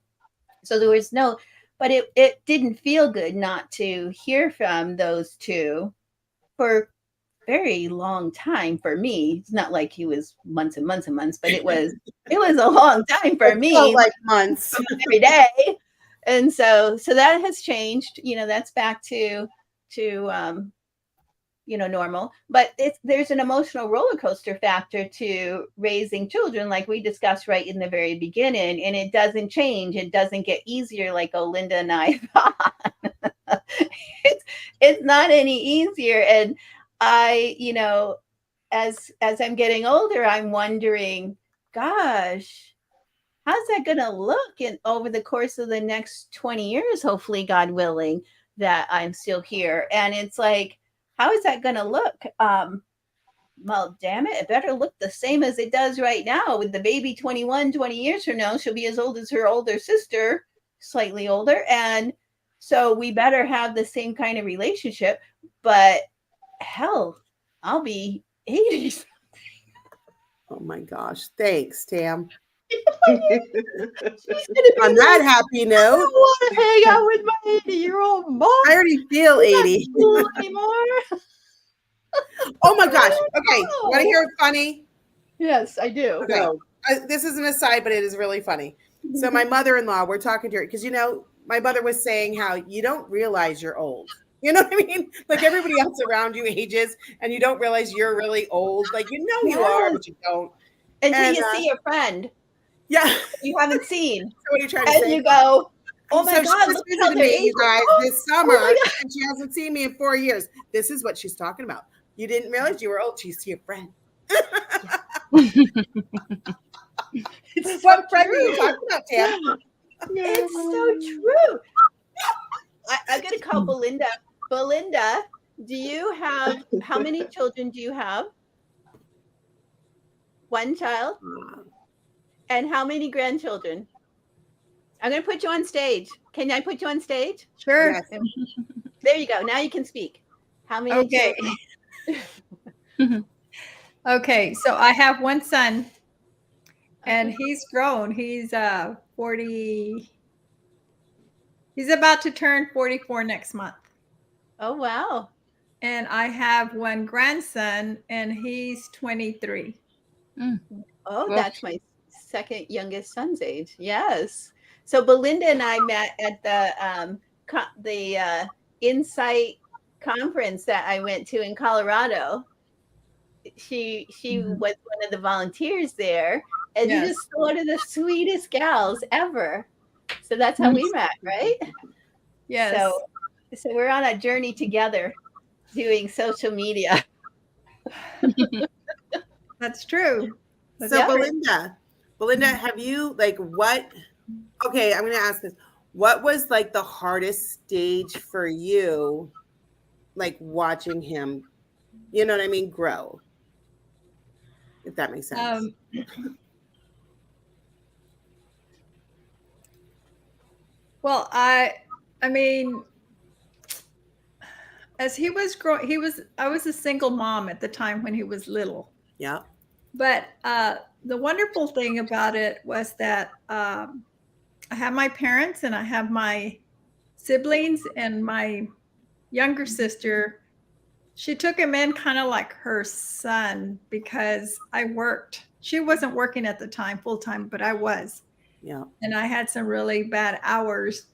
S1: so there was but it didn't feel good not to hear from those 2 for very long time for me. It's not like he was months and months and months, but it was a long time for me.
S4: Felt like months
S1: every day. And so that has changed. That's back to normal. But there's an emotional roller coaster factor to raising children, like we discussed right in the very beginning, and it doesn't change. It doesn't get easier like Olinda and I thought. It's not any easier. And I, as I'm getting older, I'm wondering, gosh, how's that going to look over the course of the next 20 years, hopefully, God willing, that I'm still here. And it's like, how is that going to look? Well, damn it better look the same as it does right now. With the baby 20 years from now, she'll be as old as her older sister, slightly older. And so we better have the same kind of relationship. But hell, I'll be 80.
S4: Oh my gosh. Thanks, Tam.
S1: On
S4: that happy note,
S1: I don't want to hang out with my 80-year-old mom.
S4: I already feel 80
S1: anymore.
S4: Oh my gosh. Okay. Want to hear it funny?
S1: Yes, I do.
S4: Okay. No. This is an aside, but it is really funny. So my mother-in-law, we're talking to her because, my mother was saying how you don't realize you're old. You know what I mean? Like everybody else around you ages and you don't realize you're really old. Like, you are, but you don't.
S1: Until you see your friend.
S4: Yeah.
S1: You haven't seen.
S4: So what are you trying to say?
S1: And you go, oh my God,
S4: she
S1: look
S4: was
S1: how
S4: visiting
S1: they're
S4: me, you guys, this summer, and she hasn't seen me in 4 years. This is what she's talking about. You didn't realize you were old. She's your friend. What friend are you talking about, Tam?
S1: It's so true. I'm going to call Belinda. Belinda, do you have, how many children do you have? 1 child? And how many grandchildren? I'm going to put you on stage. Can I put you on stage?
S5: Sure.
S4: Yes.
S1: There you go. Now you can speak. How many
S5: Okay. Okay. So I have 1 son and he's grown. He's 40. He's about to turn 44 next month.
S1: Oh, wow.
S5: And I have 1 grandson and he's 23.
S1: Oh, that's my second youngest son's age. Yes. So Belinda and I met at the Insight conference that I went to in Colorado. she was one of the volunteers there, and
S5: Yes.
S1: just one of the sweetest gals ever. So that's how
S2: Mhm.
S1: we met, right?
S5: Yes.
S1: So we're on a journey together doing social media.
S5: That's true. That's
S4: So
S5: true.
S4: Belinda, have you what? Okay, I'm going to ask this. What was the hardest stage for you, watching him? You know what I mean? Grow, if that makes sense.
S5: Um, well, I mean, as he was growing, I was a single mom at the time when he was little.
S4: Yeah.
S5: But the wonderful thing about it was that I have my parents and I have my siblings and my younger sister. She took him in kind of like her son because I worked. She wasn't working at the time full time, but I was.
S4: Yeah.
S5: And I had some really bad hours.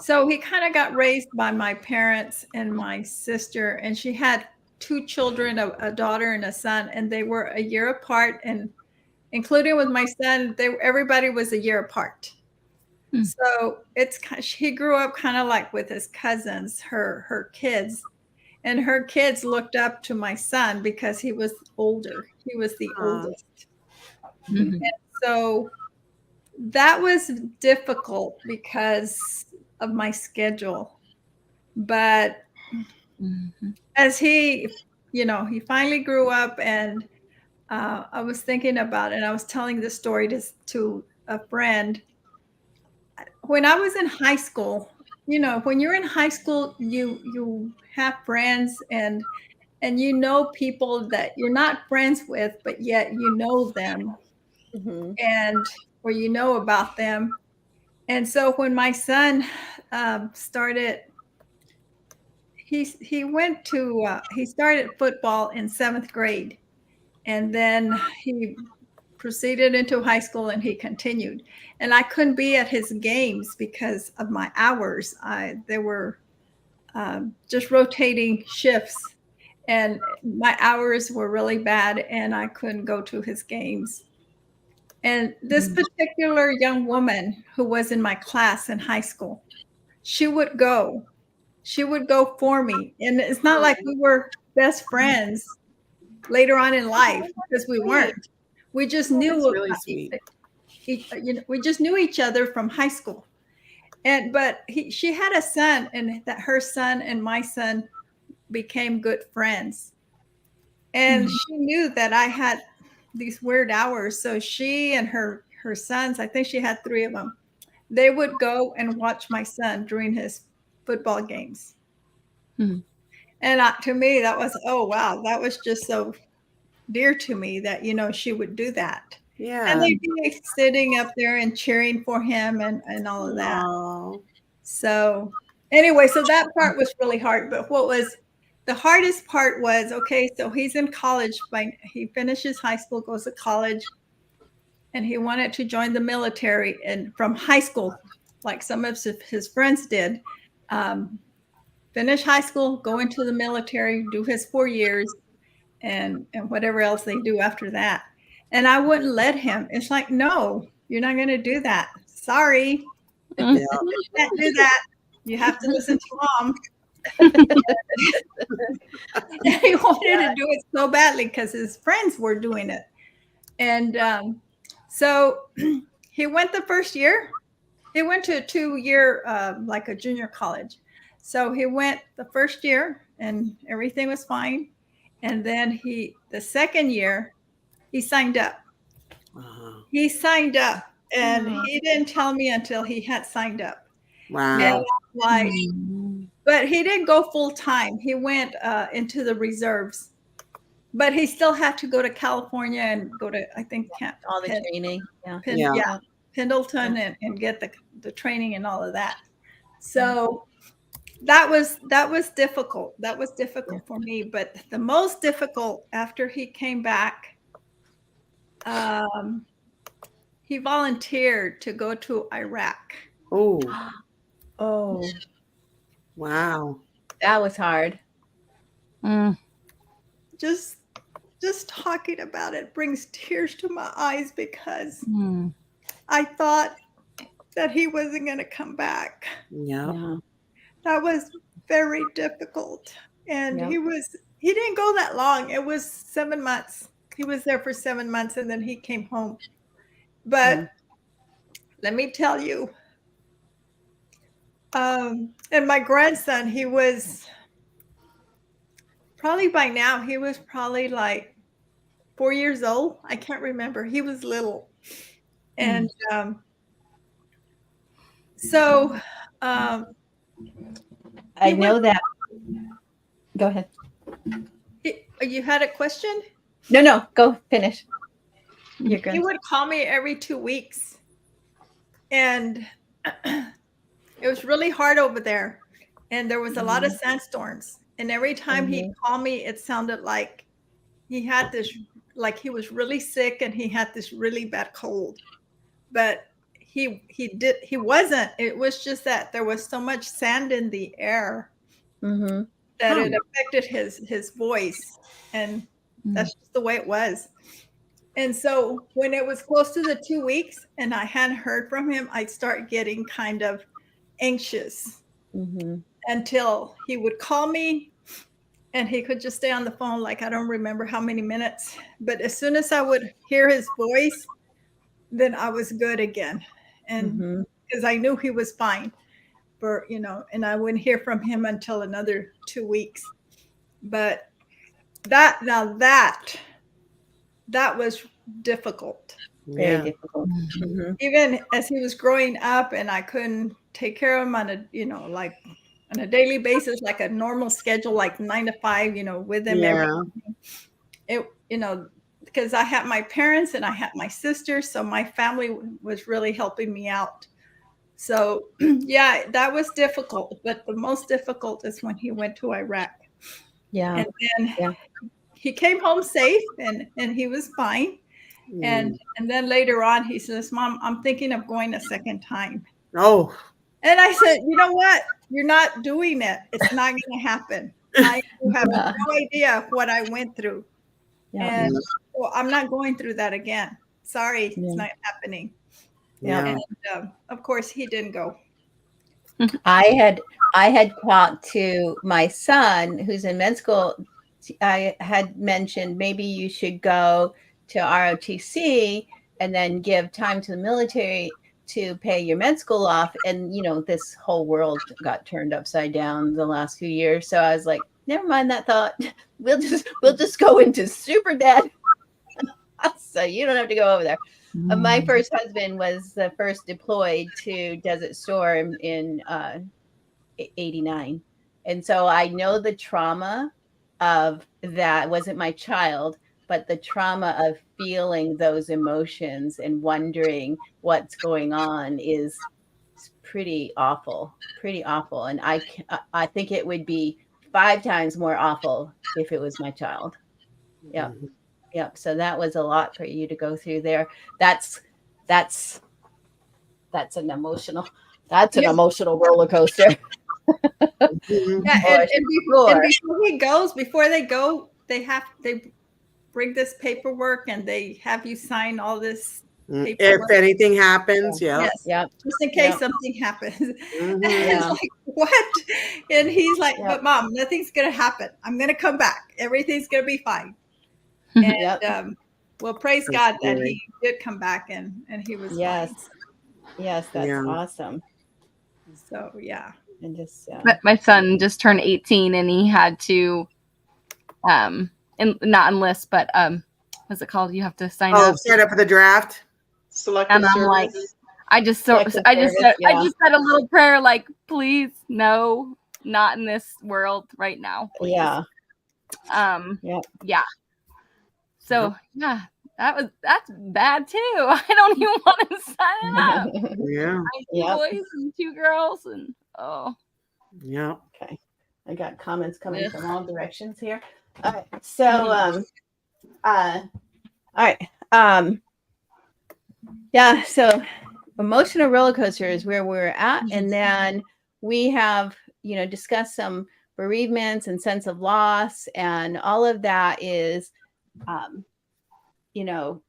S5: So he kind of got raised by my parents and my sister, and she had two children, a daughter and a son, and they were a year apart. And including with my son, everybody was a year apart.
S2: Hmm.
S5: So he grew up kind of like with his cousins, her kids, and her kids looked up to my son because he was older. He was the oldest.
S2: Mhm.
S5: And so that was difficult because of my schedule. But
S2: Mhm.
S5: as he finally grew up, and I was thinking about it. I was telling this story to a friend. When I was in high school, when you're in high school, you have friends, and you know people that you're not friends with, but yet you know them,
S1: Mhm.
S5: and or you know about them. And so when my son started, he started football in 7th grade, and then he proceeded into high school and he continued. And I couldn't be at his games because of my hours. There were just rotating shifts, and my hours were really bad, and I couldn't go to his games. And this particular young woman who was in my class in high school, she would go. She would go for me. And it's not like we were best friends later on in life, because we weren't. We just
S4: That's
S5: knew
S4: really sweet.
S5: we just knew each other from high school. But she had a son, and that her son and my son became good friends. And she knew that I had these weird hours. So she and her sons, I think she had 3 of them, they would go and watch my son during his football games.
S2: Mhm.
S5: And to me, that was, oh, wow, that was just so dear to me that, she would do that. And
S4: Yeah.
S5: they'd be sitting up there and cheering for him and all of that.
S4: Oh.
S5: So anyway, so that part was really hard. But what was the hardest part was, okay, so he's in college. He finishes high school, goes to college, and he wanted to join the military, and from high school, like some of his friends did. Finish high school, go into the military, do his 4 years, and whatever else they do after that. And I wouldn't let him. It's like, no, you're not going to do that. Sorry,
S4: Yeah.
S5: you can't do that. You have to listen to mom. He wanted to do it so badly because his friends were doing it. And so he went the first year. He went to a 2-year, like a junior college. So he went the first year and everything was fine. And then the second year, he signed up.
S4: Uh-huh.
S5: He signed up, and he didn't tell me until he had signed up. And
S4: Wow.
S5: like,
S2: Mhm.
S5: but he didn't go full time. He went into the reserves, but he still had to go to California and go to, I think,
S1: All the training. Yeah.
S4: Yeah.
S5: Pendleton, and get the training and all of that. So that was difficult. That was difficult for me. But the most difficult after he came back, um, he volunteered to go to Iraq.
S4: Oh,
S1: Oh,
S4: wow.
S1: that was hard.
S2: Mm.
S5: Just just talking about it brings tears to my eyes because
S2: Mm.
S5: I thought that he wasn't going to come back.
S4: Yeah.
S1: Yeah.
S5: That was very difficult. And
S1: Yep.
S5: he didn't go that long. It was 7 months. He was there for 7 months and then he came home. But
S1: Yeah.
S5: let me tell you, and my grandson, he was probably by now, he was probably like 4 years old. I can't remember. He was little. And so
S1: I
S5: he would,
S1: know that. Go ahead.
S5: you had a question?
S1: No, go finish. You're
S5: He
S1: good.
S5: would call me every 2 weeks. And it was really hard over there. And there was a lot of sandstorms. And every time he'd call me, it sounded like he had this, like he was really sick and he had this really bad cold. But he wasn't. It was just that there was so much sand in the air
S1: Mm-hmm.
S5: that it affected his voice. And that's just the way it was. And so when it was close to the 2 weeks and I hadn't heard from him, I'd start getting kind of anxious until he would call me and he could just stay on the phone. Like, I don't remember how many minutes, but as soon as I would hear his voice, then I was good again. And because I knew he was fine for, and I wouldn't hear from him until another 2 weeks. But that was difficult.
S1: Very difficult.
S5: Even as he was growing up and I couldn't take care of him on a, like on a daily basis, like a normal schedule, like 9 to 5, with him every day. It, because I had my parents and I had my sisters. So my family was really helping me out. So yeah, that was difficult. But the most difficult is when he went to Iraq.
S1: Yeah.
S5: And then he came home safe and he was fine. And then later on, he says, "Mom, I'm thinking of going a second time."
S4: Oh.
S5: And I said, "You know what? You're not doing it. It's not going to happen. You have no idea what I went through. And so I'm not going through that again. Sorry, it's not happening."
S4: Yeah.
S5: And of course, he didn't go.
S1: I had talked to my son who's in med school. I had mentioned maybe you should go to ROTC and then give time to the military to pay your med school off. And, this whole world got turned upside down the last few years. So I was like, never mind that thought. We'll just go into super debt. So you don't have to go over there. My first husband was the first deployed to Desert Storm in 89. And so I know the trauma of that. It wasn't my child, but the trauma of feeling those emotions and wondering what's going on is pretty awful. And I think it would be 5 times more awful if it was my child. Yeah. Yep. So that was a lot for you to go through there. That's an emotional roller coaster.
S5: Yeah, and before they go, they bring this paperwork and they have you sign all this paperwork.
S4: If anything happens,
S5: Yes.
S1: Yep.
S5: Just in case something happens. And
S1: Yeah.
S5: it's like, what? And he's like, but Mom, nothing's gonna happen. I'm gonna come back. Everything's gonna be fine. And well, praise God that he did come back and he was fine.
S1: Yes, that's awesome.
S5: So yeah.
S1: And just
S2: my son just turned 18 and he had to not enlist, but what's it called? You have to sign up.
S4: Sign up for the draft.
S3: Selective
S2: And I'm
S3: service.
S2: like, I just said a little prayer, like, please, no, not in this world right now. Please.
S1: Yeah.
S2: Yeah. So that's bad too. I don't even want to sign up.
S4: Yeah.
S2: 2 boys and 2 girls and
S4: Yeah.
S1: Okay. I got comments coming from all directions here. All right. So all right. Yeah, so emotional roller coaster is where we're at. And then we have, discussed some bereavements and sense of loss, and all of that is um, you know,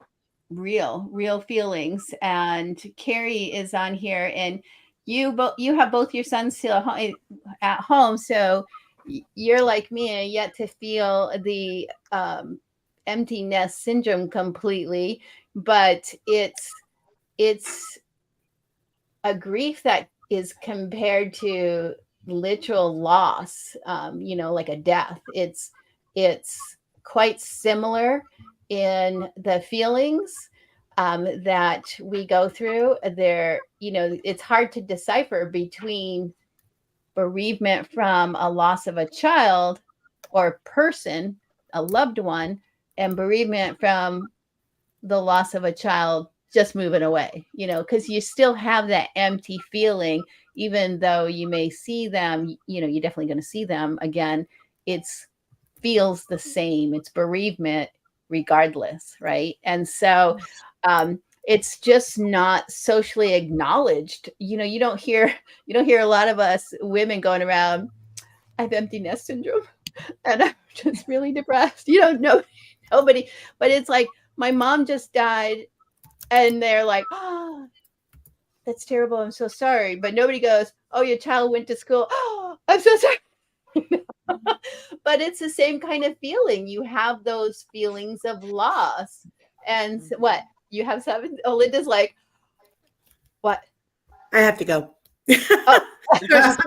S1: real feelings. And Carrie is on here, and you have both your sons still at home, so you're like me and yet to feel the empty nest syndrome completely. But it's a grief that is compared to literal loss, like a death. It's quite similar in the feelings that we go through. There, it's hard to decipher between bereavement from a loss of a child or person, a loved one, and bereavement from the loss of a child just moving away, because you still have that empty feeling, even though you may see them, you're definitely going to see them again. It's feels the same. It's bereavement regardless, right? And so it's just not socially acknowledged. You don't hear a lot of us women going around, I have empty nest syndrome and I'm just really depressed. You don't know nobody, but it's like my mom just died and they're like, oh, that's terrible. I'm so sorry. But nobody goes, oh, your child went to school. Oh, I'm so sorry. But it's the same kind of feeling. You have those feelings of loss. And what? You have seven? Oh, Linda's like, what?
S4: I have to go.
S1: Oh.
S4: That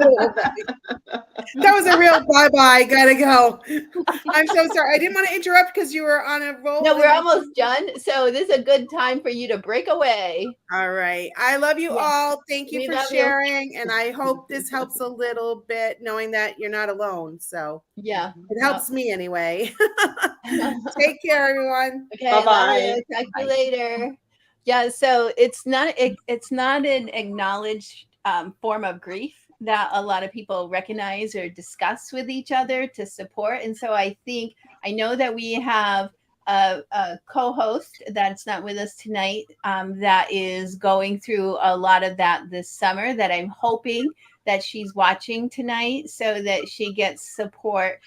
S4: was a real bye-bye. Gotta go. I'm so sorry. I didn't want to interrupt because you were on a roll.
S1: No, we're almost done. So this is a good time for you to break away.
S4: All right. I love you all. Thank you for sharing. And I hope this helps a little bit, knowing that you're not alone. So
S1: yeah,
S4: it helps me anyway. Take care, everyone.
S1: Okay.
S3: Bye-bye.
S1: Talk to you later. Yeah. So it's not an acknowledged form of grief that a lot of people recognize or discuss with each other to support. And so I know that we have a co-host that's not with us tonight that is going through a lot of that this summer, that I'm hoping that she's watching tonight so that she gets support.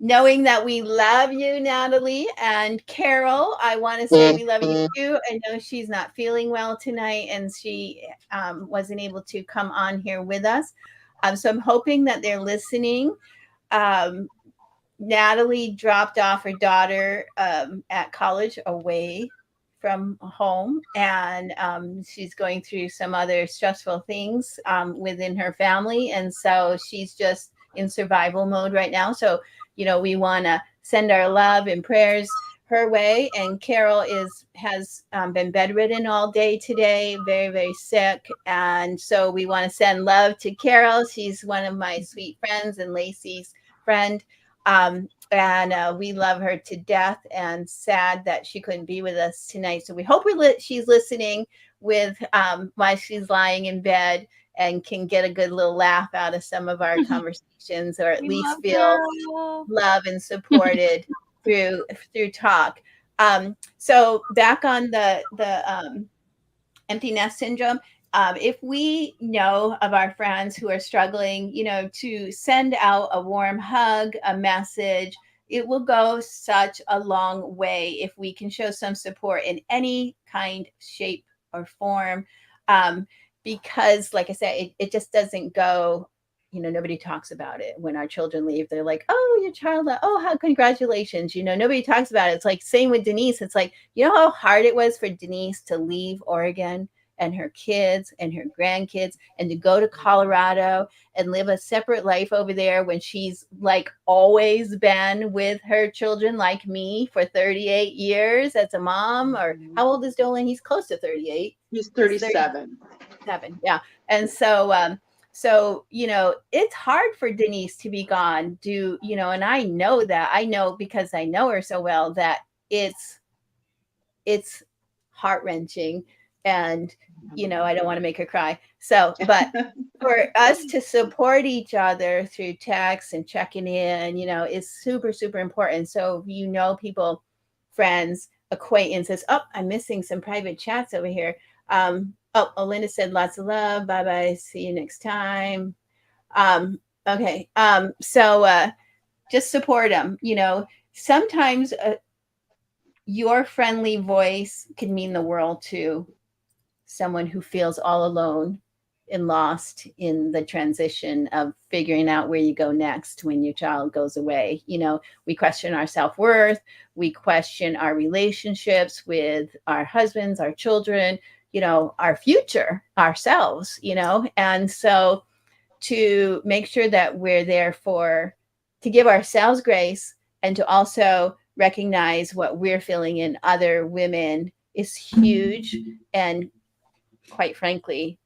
S1: Knowing that we love you, Natalie and Carol, I want to say we love you too. I know she's not feeling well tonight and she wasn't able to come on here with us. So I'm hoping that they're listening. Natalie dropped off her daughter at college away from home, and she's going through some other stressful things within her family. And so she's just in survival mode right now. So, we want to send our love and prayers her way. And Carol has been bedridden all day today, very, very sick. And so we want to send love to Carol. She's one of my sweet friends and Lacey's friend. And we love her to death, and sad that she couldn't be with us tonight. So we hope she's listening with while she's lying in bed and can get a good little laugh out of some of our conversations, or at least feel loved and supported through talk. So back on the empty nest syndrome. If we know of our friends who are struggling, to send out a warm hug, a message, it will go such a long way if we can show some support in any kind, shape, or form. Because, like I said, it just doesn't go. Nobody talks about it when our children leave. They're like, oh, your child, oh, how congratulations. Nobody talks about it. It's like same with Denise. It's like, how hard it was for Denise to leave Oregon and her kids and her grandkids and to go to Colorado and live a separate life over there when she's like always been with her children like me for 38 years as a mom. Or how old is Dolan? He's close to 38.
S3: He's 37.
S1: 37. Yeah. And so, it's hard for Denise to be gone. And I know that. I know because I know her so well that it's heart-wrenching. And I don't want to make her cry. So, but for us to support each other through text and checking in, is super, super important. So, people, friends, acquaintances. Oh, I'm missing some private chats over here. Linda said lots of love. Bye-bye. See you next time. Okay. So just support them. Sometimes your friendly voice can mean the world to someone who feels all alone and lost in the transition of figuring out where you go next when your child goes away. We question our self-worth, we question our relationships with our husbands, our children, our future, ourselves, and so to make sure that we're there to give ourselves grace and to also recognize what we're feeling in other women is huge and, quite frankly,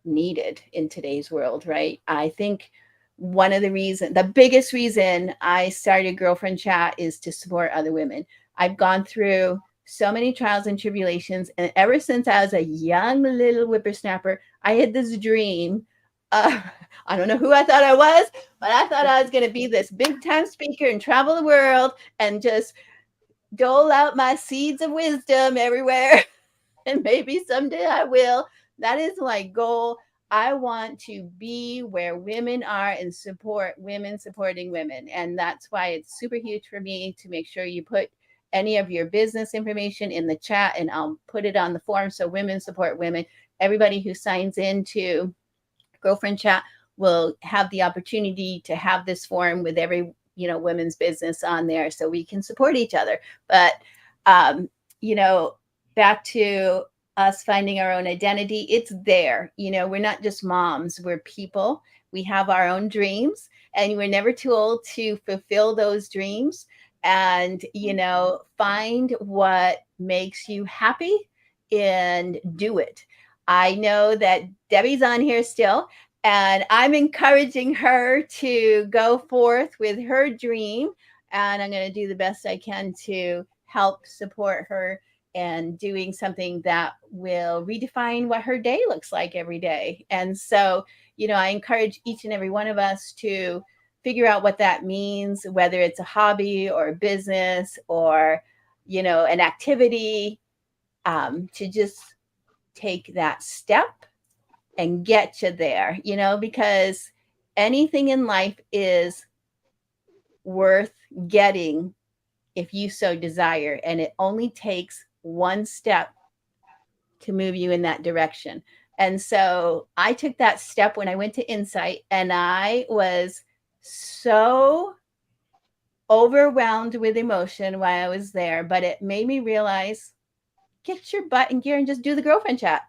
S1: needed in today's world, right? I think the biggest reason I started Girlfriend Chat is to support other women. I've gone through so many trials and tribulations, and ever since I was a young little whippersnapper, I had this dream. I don't know who I thought I was, but I thought I was going to be this big time speaker and travel the world and just dole out my seeds of wisdom everywhere. And maybe someday I will. That is my goal. I want to be where women are and support women supporting women. And that's why it's super huge for me to make sure you put any of your business information in the chat, and I'll put it on the form so women support women. Everybody who signs into Girlfriend Chat will have the opportunity to have this forum with every women's business on there so we can support each other. But back to us finding our own identity, it's there. We're not just moms, we're people. We have our own dreams, and we're never too old to fulfill those dreams. And find what makes you happy and do it. I know that Debbie's on here still, and I'm encouraging her to go forth with her dream, and I'm going to do the best I can to help support her and doing something that will redefine what her day looks like every day. And so, I encourage each and every one of us to figure out what that means, whether it's a hobby or a business or, an activity, to just take that step and get you there, because anything in life is worth getting if you so desire. And it only takes one step to move you in that direction. And so I took that step when I went to Insight, and I was so overwhelmed with emotion while I was there, but it made me realize, get your butt in gear and just do the Girlfriend Chat.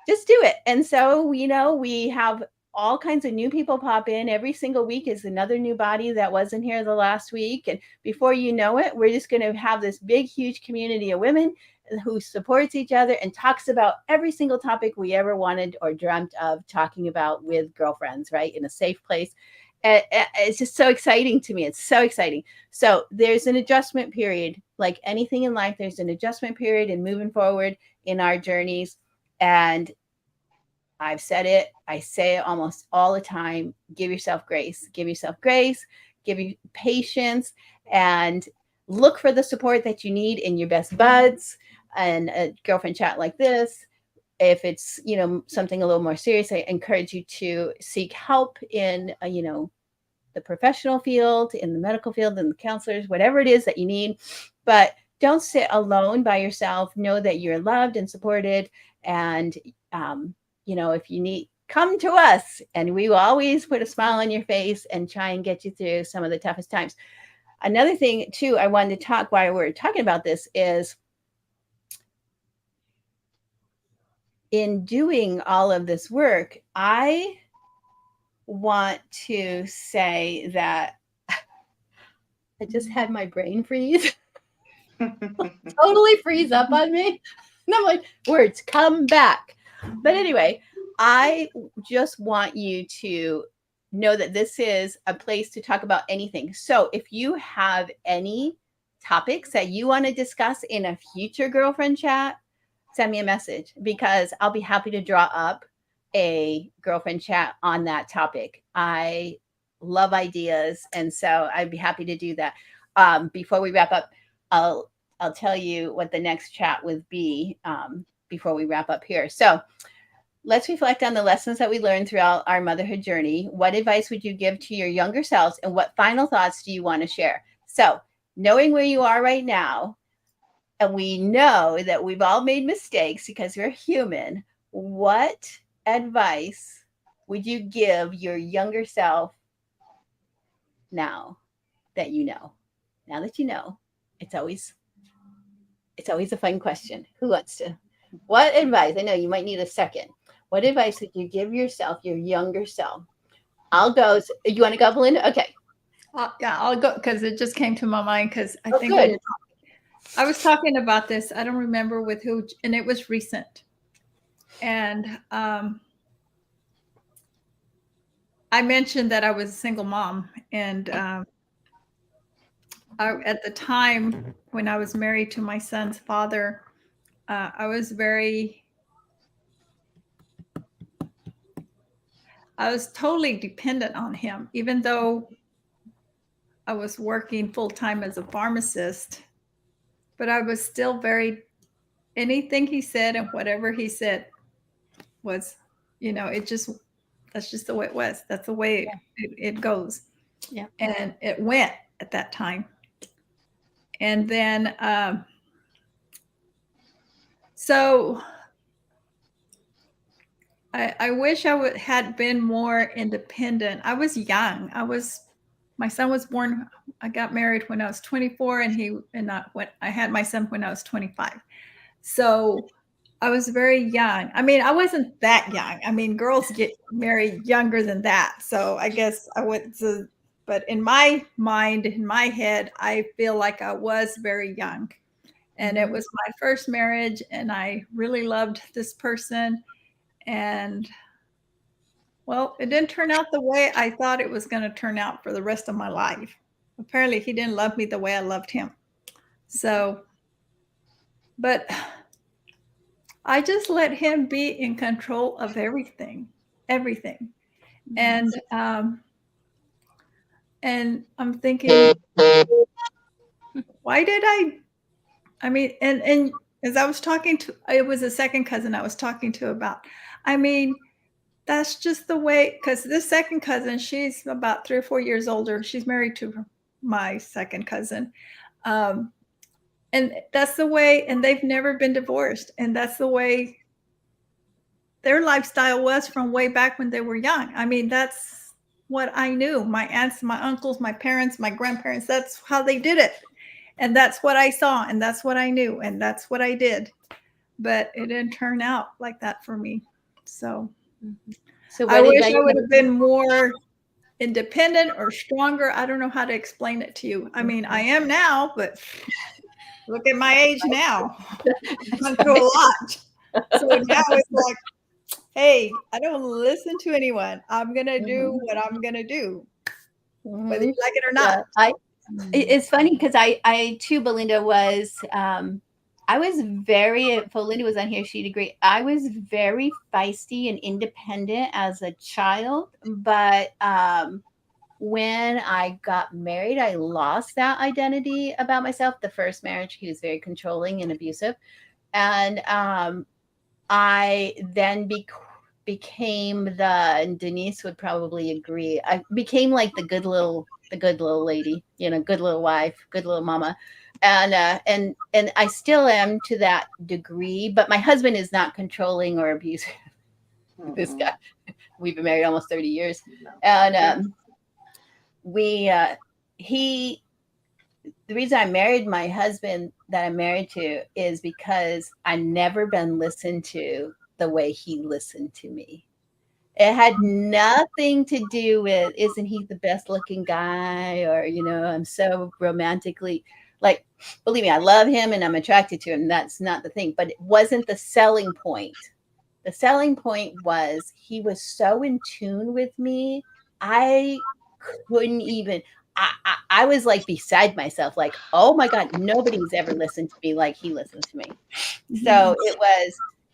S1: Just do it. And so, we have all kinds of new people pop in. Every single week is another new body that wasn't here the last week. And before you know it, we're just going to have this big, huge community of women who supports each other and talks about every single topic we ever wanted or dreamt of talking about with girlfriends, right? In a safe place. It's just so exciting to me. It's so exciting. So there's an adjustment period. Like anything in life, there's an adjustment period and moving forward in our journeys. And I've said it, I say it almost all the time. Give yourself grace, give you patience, and look for the support that you need in your best buds and a Girlfriend Chat like this. If it's, something a little more serious, I encourage you to seek help in, the professional field, in the medical field, in the counselors, whatever it is that you need. But don't sit alone by yourself. Know that you're loved and supported. And, if you need, come to us, and we will always put a smile on your face and try and get you through some of the toughest times. Another thing, too, I wanted to talk while we're talking about this is in doing all of this work, I want to say that I just had my brain freeze. Totally freeze up on me. And I'm like, words come back. But anyway, I just want you to know that this is a place to talk about anything. So if you have any topics that you want to discuss in a future Girlfriend Chat, send me a message, because I'll be happy to draw up a Girlfriend Chat on that topic. I love ideas, and so I'd be happy to do that. Before we wrap up, I'll tell you what the next chat would be before we wrap up here. So let's reflect on the lessons that we learned throughout our motherhood journey. What advice would you give to your younger selves, and what final thoughts do you want to share? So knowing where you are right now, and we know that we've all made mistakes because we're human, what advice would you give your younger self now that you know? Now that you know, it's always a fun question. Who wants to? What advice? I know you might need a second. What advice would you give yourself, your younger self? I'll go. You want to go, Belinda? Okay.
S5: Yeah, I'll go because it just came to my mind because I
S1: Oh,
S5: think
S1: good.
S5: I was talking about this. I don't remember with who, and it was recent. And I mentioned that I was a single mom, and at the time when I was married to my son's father, I was totally dependent on him, even though I was working full time as a pharmacist. But I was still anything he said and whatever he said was, that's just the way it was. That's the way it goes.
S1: Yeah.
S5: And it went at that time. And then, so I wish had been more independent. I was young. My son was born. I got married when I was 24, and I had my son when I was 25. So I was very young. I mean, I wasn't that young. I mean, girls get married younger than that. So I guess but in my mind, in my head, I feel like I was very young. And it was my first marriage, and I really loved this person. And well, it didn't turn out the way I thought it was going to turn out for the rest of my life. Apparently, he didn't love me the way I loved him. So, but I just let him be in control of everything. And I'm thinking, why did I mean, and as I was talking to, it was a second cousin I was talking to about, I mean, that's just the way, because this second cousin, she's about 3 or 4 years older. She's married to my second cousin. And that's the way, and they've never been divorced. And that's the way their lifestyle was from way back when they were young. I mean, that's what I knew. My aunts, my uncles, my parents, my grandparents, that's how they did it. And that's what I saw, and that's what I knew, and that's what I did. But it didn't turn out like that for me. So I wish I would have been more independent or stronger. I don't know how to explain it to you. I mean, I am now, but look at my age now. I've gone through a lot. So now it's like, hey, I don't listen to anyone. I'm going to do what I'm going to do, whether you like it or not.
S1: It's funny because I too, Belinda, I was very, if Belinda was on here, she'd agree. I was very feisty and independent as a child. But when I got married, I lost that identity about myself. The first marriage, he was very controlling and abusive. And I then became and Denise would probably agree, I became like the good little lady, good little wife, good little mama. And I still am to that degree, but my husband is not controlling or abusive. This guy, we've been married almost 30 years. And the reason I married my husband that I'm married to is because I never been listened to the way he listened to me. It had nothing to do with, isn't he the best looking guy? Or, I'm so romantically, like, believe me, I love him and I'm attracted to him. That's not the thing, but it wasn't the selling point. The selling point was he was so in tune with me. I couldn't even, I was like beside myself, like, oh my God, nobody's ever listened to me like he listens to me. So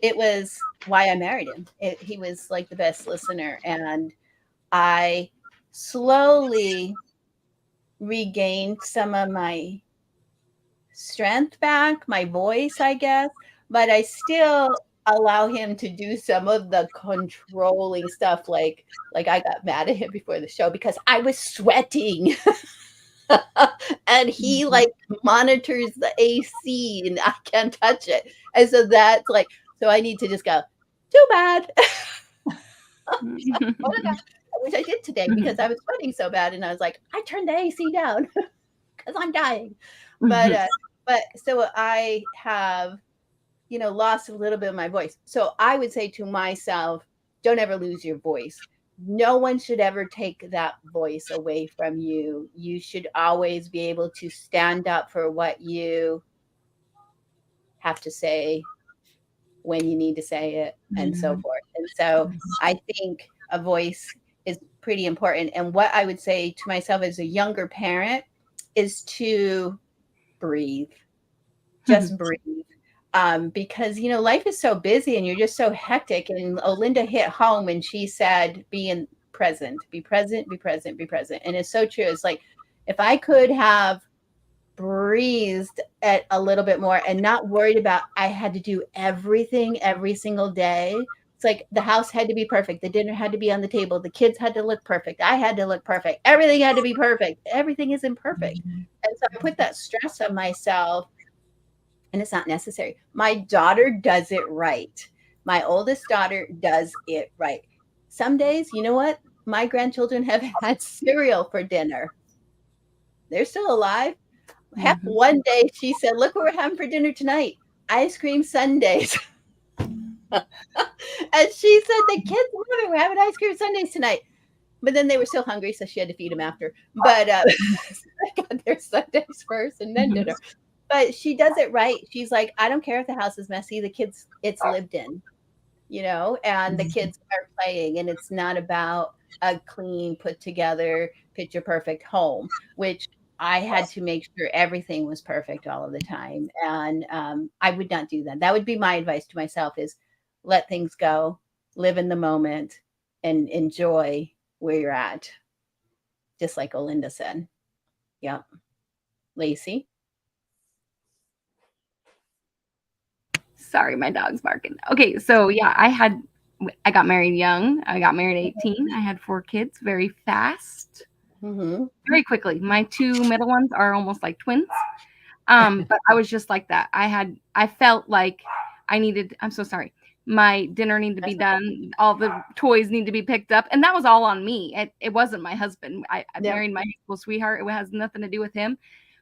S1: it was why I married him. He was like the best listener. And I slowly regained some of my strength back, my voice, I guess, but I still allow him to do some of the controlling stuff. Like I got mad at him before the show because I was sweating. And he like monitors the AC and I can't touch it. And so that's like, so I need to just go, too bad. What did I wish I did today because I was sweating so bad. And I was like, I turned the AC down because I'm dying. But so I have, lost a little bit of my voice. So I would say to myself, don't ever lose your voice. No one should ever take that voice away from you. You should always be able to stand up for what you have to say when you need to say it and so forth. And so I think a voice is pretty important. And what I would say to myself as a younger parent is to breathe. Just breathe. Because life is so busy and you're just so hectic. And Olinda hit home and she said, present, be present, be present, be present. And it's so true. It's like if I could have breathed at a little bit more and not worried about I had to do everything every single day. It's like the house had to be perfect. The dinner had to be on the table. The kids had to look perfect. I had to look perfect. Everything had to be perfect. Everything isn't perfect. And so I put that stress on myself. And it's not necessary. My daughter does it right. My oldest daughter does it right. Some days, you know what? My grandchildren have had cereal for dinner. They're still alive. Heck, one day she said, look what we're having for dinner tonight. Ice cream sundaes. And she said, the kids love it. We're having ice cream sundaes tonight. But then they were still hungry, so she had to feed them after. But I got their sundaes first and then dinner. But she does it right. She's like, I don't care if the house is messy. The kids, it's lived in, and the kids are playing. And it's not about a clean, put together, picture perfect home, which I had to make sure everything was perfect all of the time. And I would not do that. That would be my advice to myself is let things go, live in the moment, and enjoy where you're at. Just like Olinda said. Yep. Lacey?
S2: Sorry, my dog's barking. Okay, so yeah, I got married young. I got married at 18. I had 4 kids very fast, very quickly. My 2 middle ones are almost like twins. But I was just like that. I felt like I'm so sorry. My dinner needed to be done. All the toys need to be picked up. And that was all on me. It wasn't my husband. I married my high school sweetheart. It has nothing to do with him.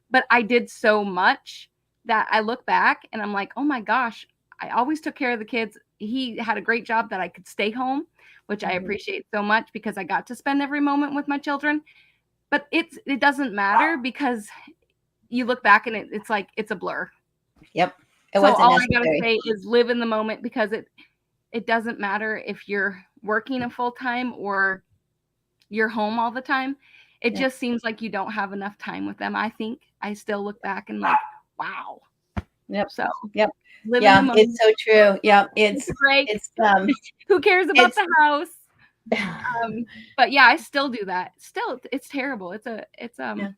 S2: But I did so much that I look back and I'm like, oh my gosh, I always took care of the kids. He had a great job that I could stay home, which I appreciate so much because I got to spend every moment with my children. But it doesn't matter because you look back and it's like it's a blur.
S1: Yep.
S2: So all I gotta say is live in the moment because it doesn't matter if you're working a full time or you're home all the time. It just seems like you don't have enough time with them. I think I still look back and like, wow.
S1: Yep.
S2: So
S1: yep. Yeah, it's so true. Yeah, it's
S2: great.
S1: It's
S2: who cares about the house? But yeah, I still do that. Still, it's terrible. It's
S1: Yeah.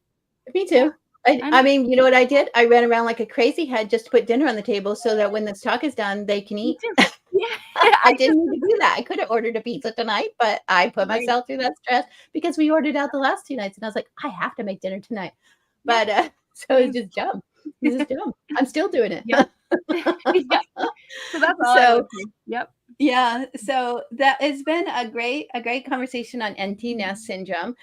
S1: Me too. I mean, you know what I did? I ran around like a crazy head just to put dinner on the table so that when the stock is done, they can eat.
S2: Yeah.
S1: I didn't need to do that. I could have ordered a pizza tonight, but I put myself through that stress because we ordered out the last 2 nights and I was like, I have to make dinner tonight. But so it's just dumb. It's just dumb. I'm still doing it.
S2: Yep. Yeah. So that's all.
S1: So,
S2: yep.
S1: Yeah. So that has been a great conversation on empty nest syndrome.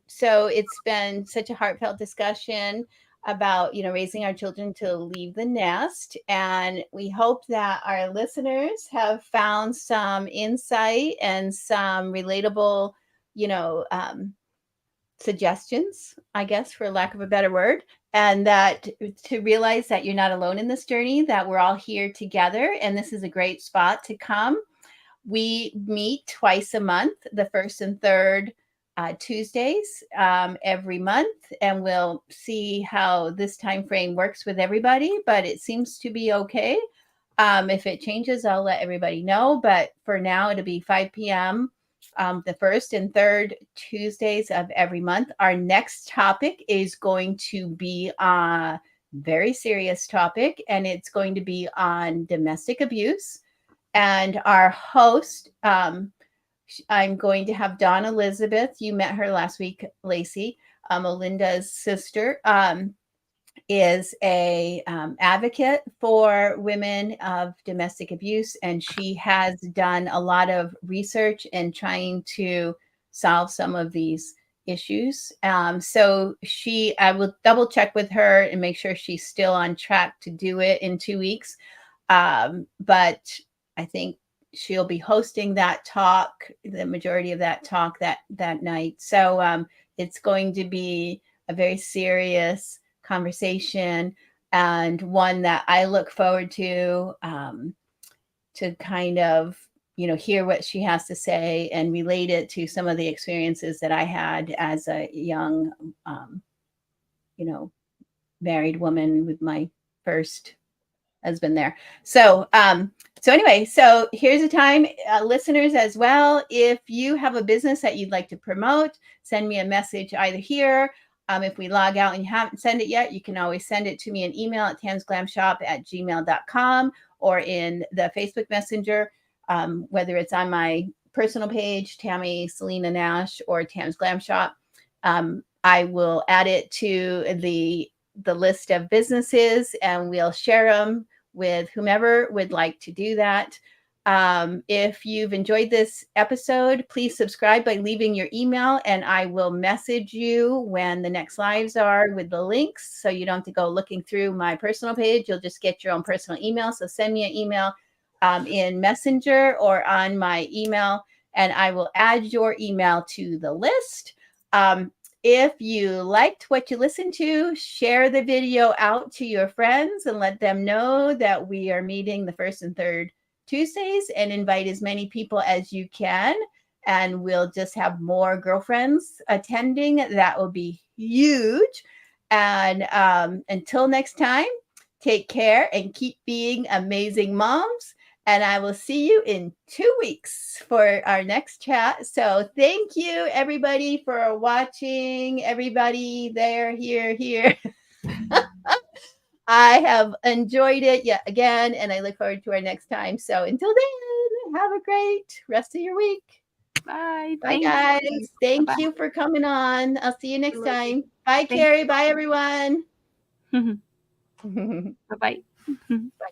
S1: So it's been such a heartfelt discussion about, raising our children to leave the nest. And we hope that our listeners have found some insight and some relatable, suggestions, I guess, for lack of a better word, and that to realize that you're not alone in this journey, that we're all here together. And this is a great spot to come. We meet twice a month, the first and third Tuesdays every month, and we'll see how this time frame works with everybody, but it seems to be okay. If it changes, I'll let everybody know, but for now it'll be 5 p.m. The first and third Tuesdays of every month. Our next topic is going to be a very serious topic, and it's going to be on domestic abuse. And our host I'm going to have Dawn Elizabeth. You met her last week, Lacey. Melinda's sister. Is a advocate for women of domestic abuse, and she has done a lot of research in trying to solve some of these issues. So I will double check with her and make sure she's still on track to do it in 2 weeks. But I think she'll be hosting that talk, the majority of that talk that night. So it's going to be a very serious conversation, and one that I look forward to kind of, hear what she has to say and relate it to some of the experiences that I had as a young, married woman with my first husband there. So anyway, so here's a time, listeners as well. If you have a business that you'd like to promote, send me a message either here. If we log out and you haven't sent it yet, you can always send it to me an email at tamsglamshop@gmail.com or in the Facebook Messenger, whether it's on my personal page, Tammy Selena Nash, or Tam's Glam Shop. I will add it to the list of businesses, and we'll share them with whomever would like to do that. If you've enjoyed this episode, please subscribe by leaving your email, and I will message you when the next lives are with the links, so you don't have to go looking through my personal page. You'll just get your own personal email. So send me an email in Messenger or on my email, and I will add your email to the list. If you liked what you listened to, share the video out to your friends and let them know that we are meeting the first and third Tuesdays, and invite as many people as you can. And we'll just have more girlfriends attending. That will be huge. And until next time, take care and keep being amazing moms. And I will see you in 2 weeks for our next chat. So thank you, everybody, for watching. Everybody there, here. I have enjoyed it yet again, and I look forward to our next time. So until then, have a great rest of your week.
S2: Bye.
S1: Bye,
S2: Thanks.
S1: guys. Thank
S2: Bye-bye.
S1: you for coming on. I'll see you next
S4: You're welcome.
S1: time. Bye,
S2: Thank
S1: Carrie. Bye, everyone.
S2: Bye-bye.
S1: Bye.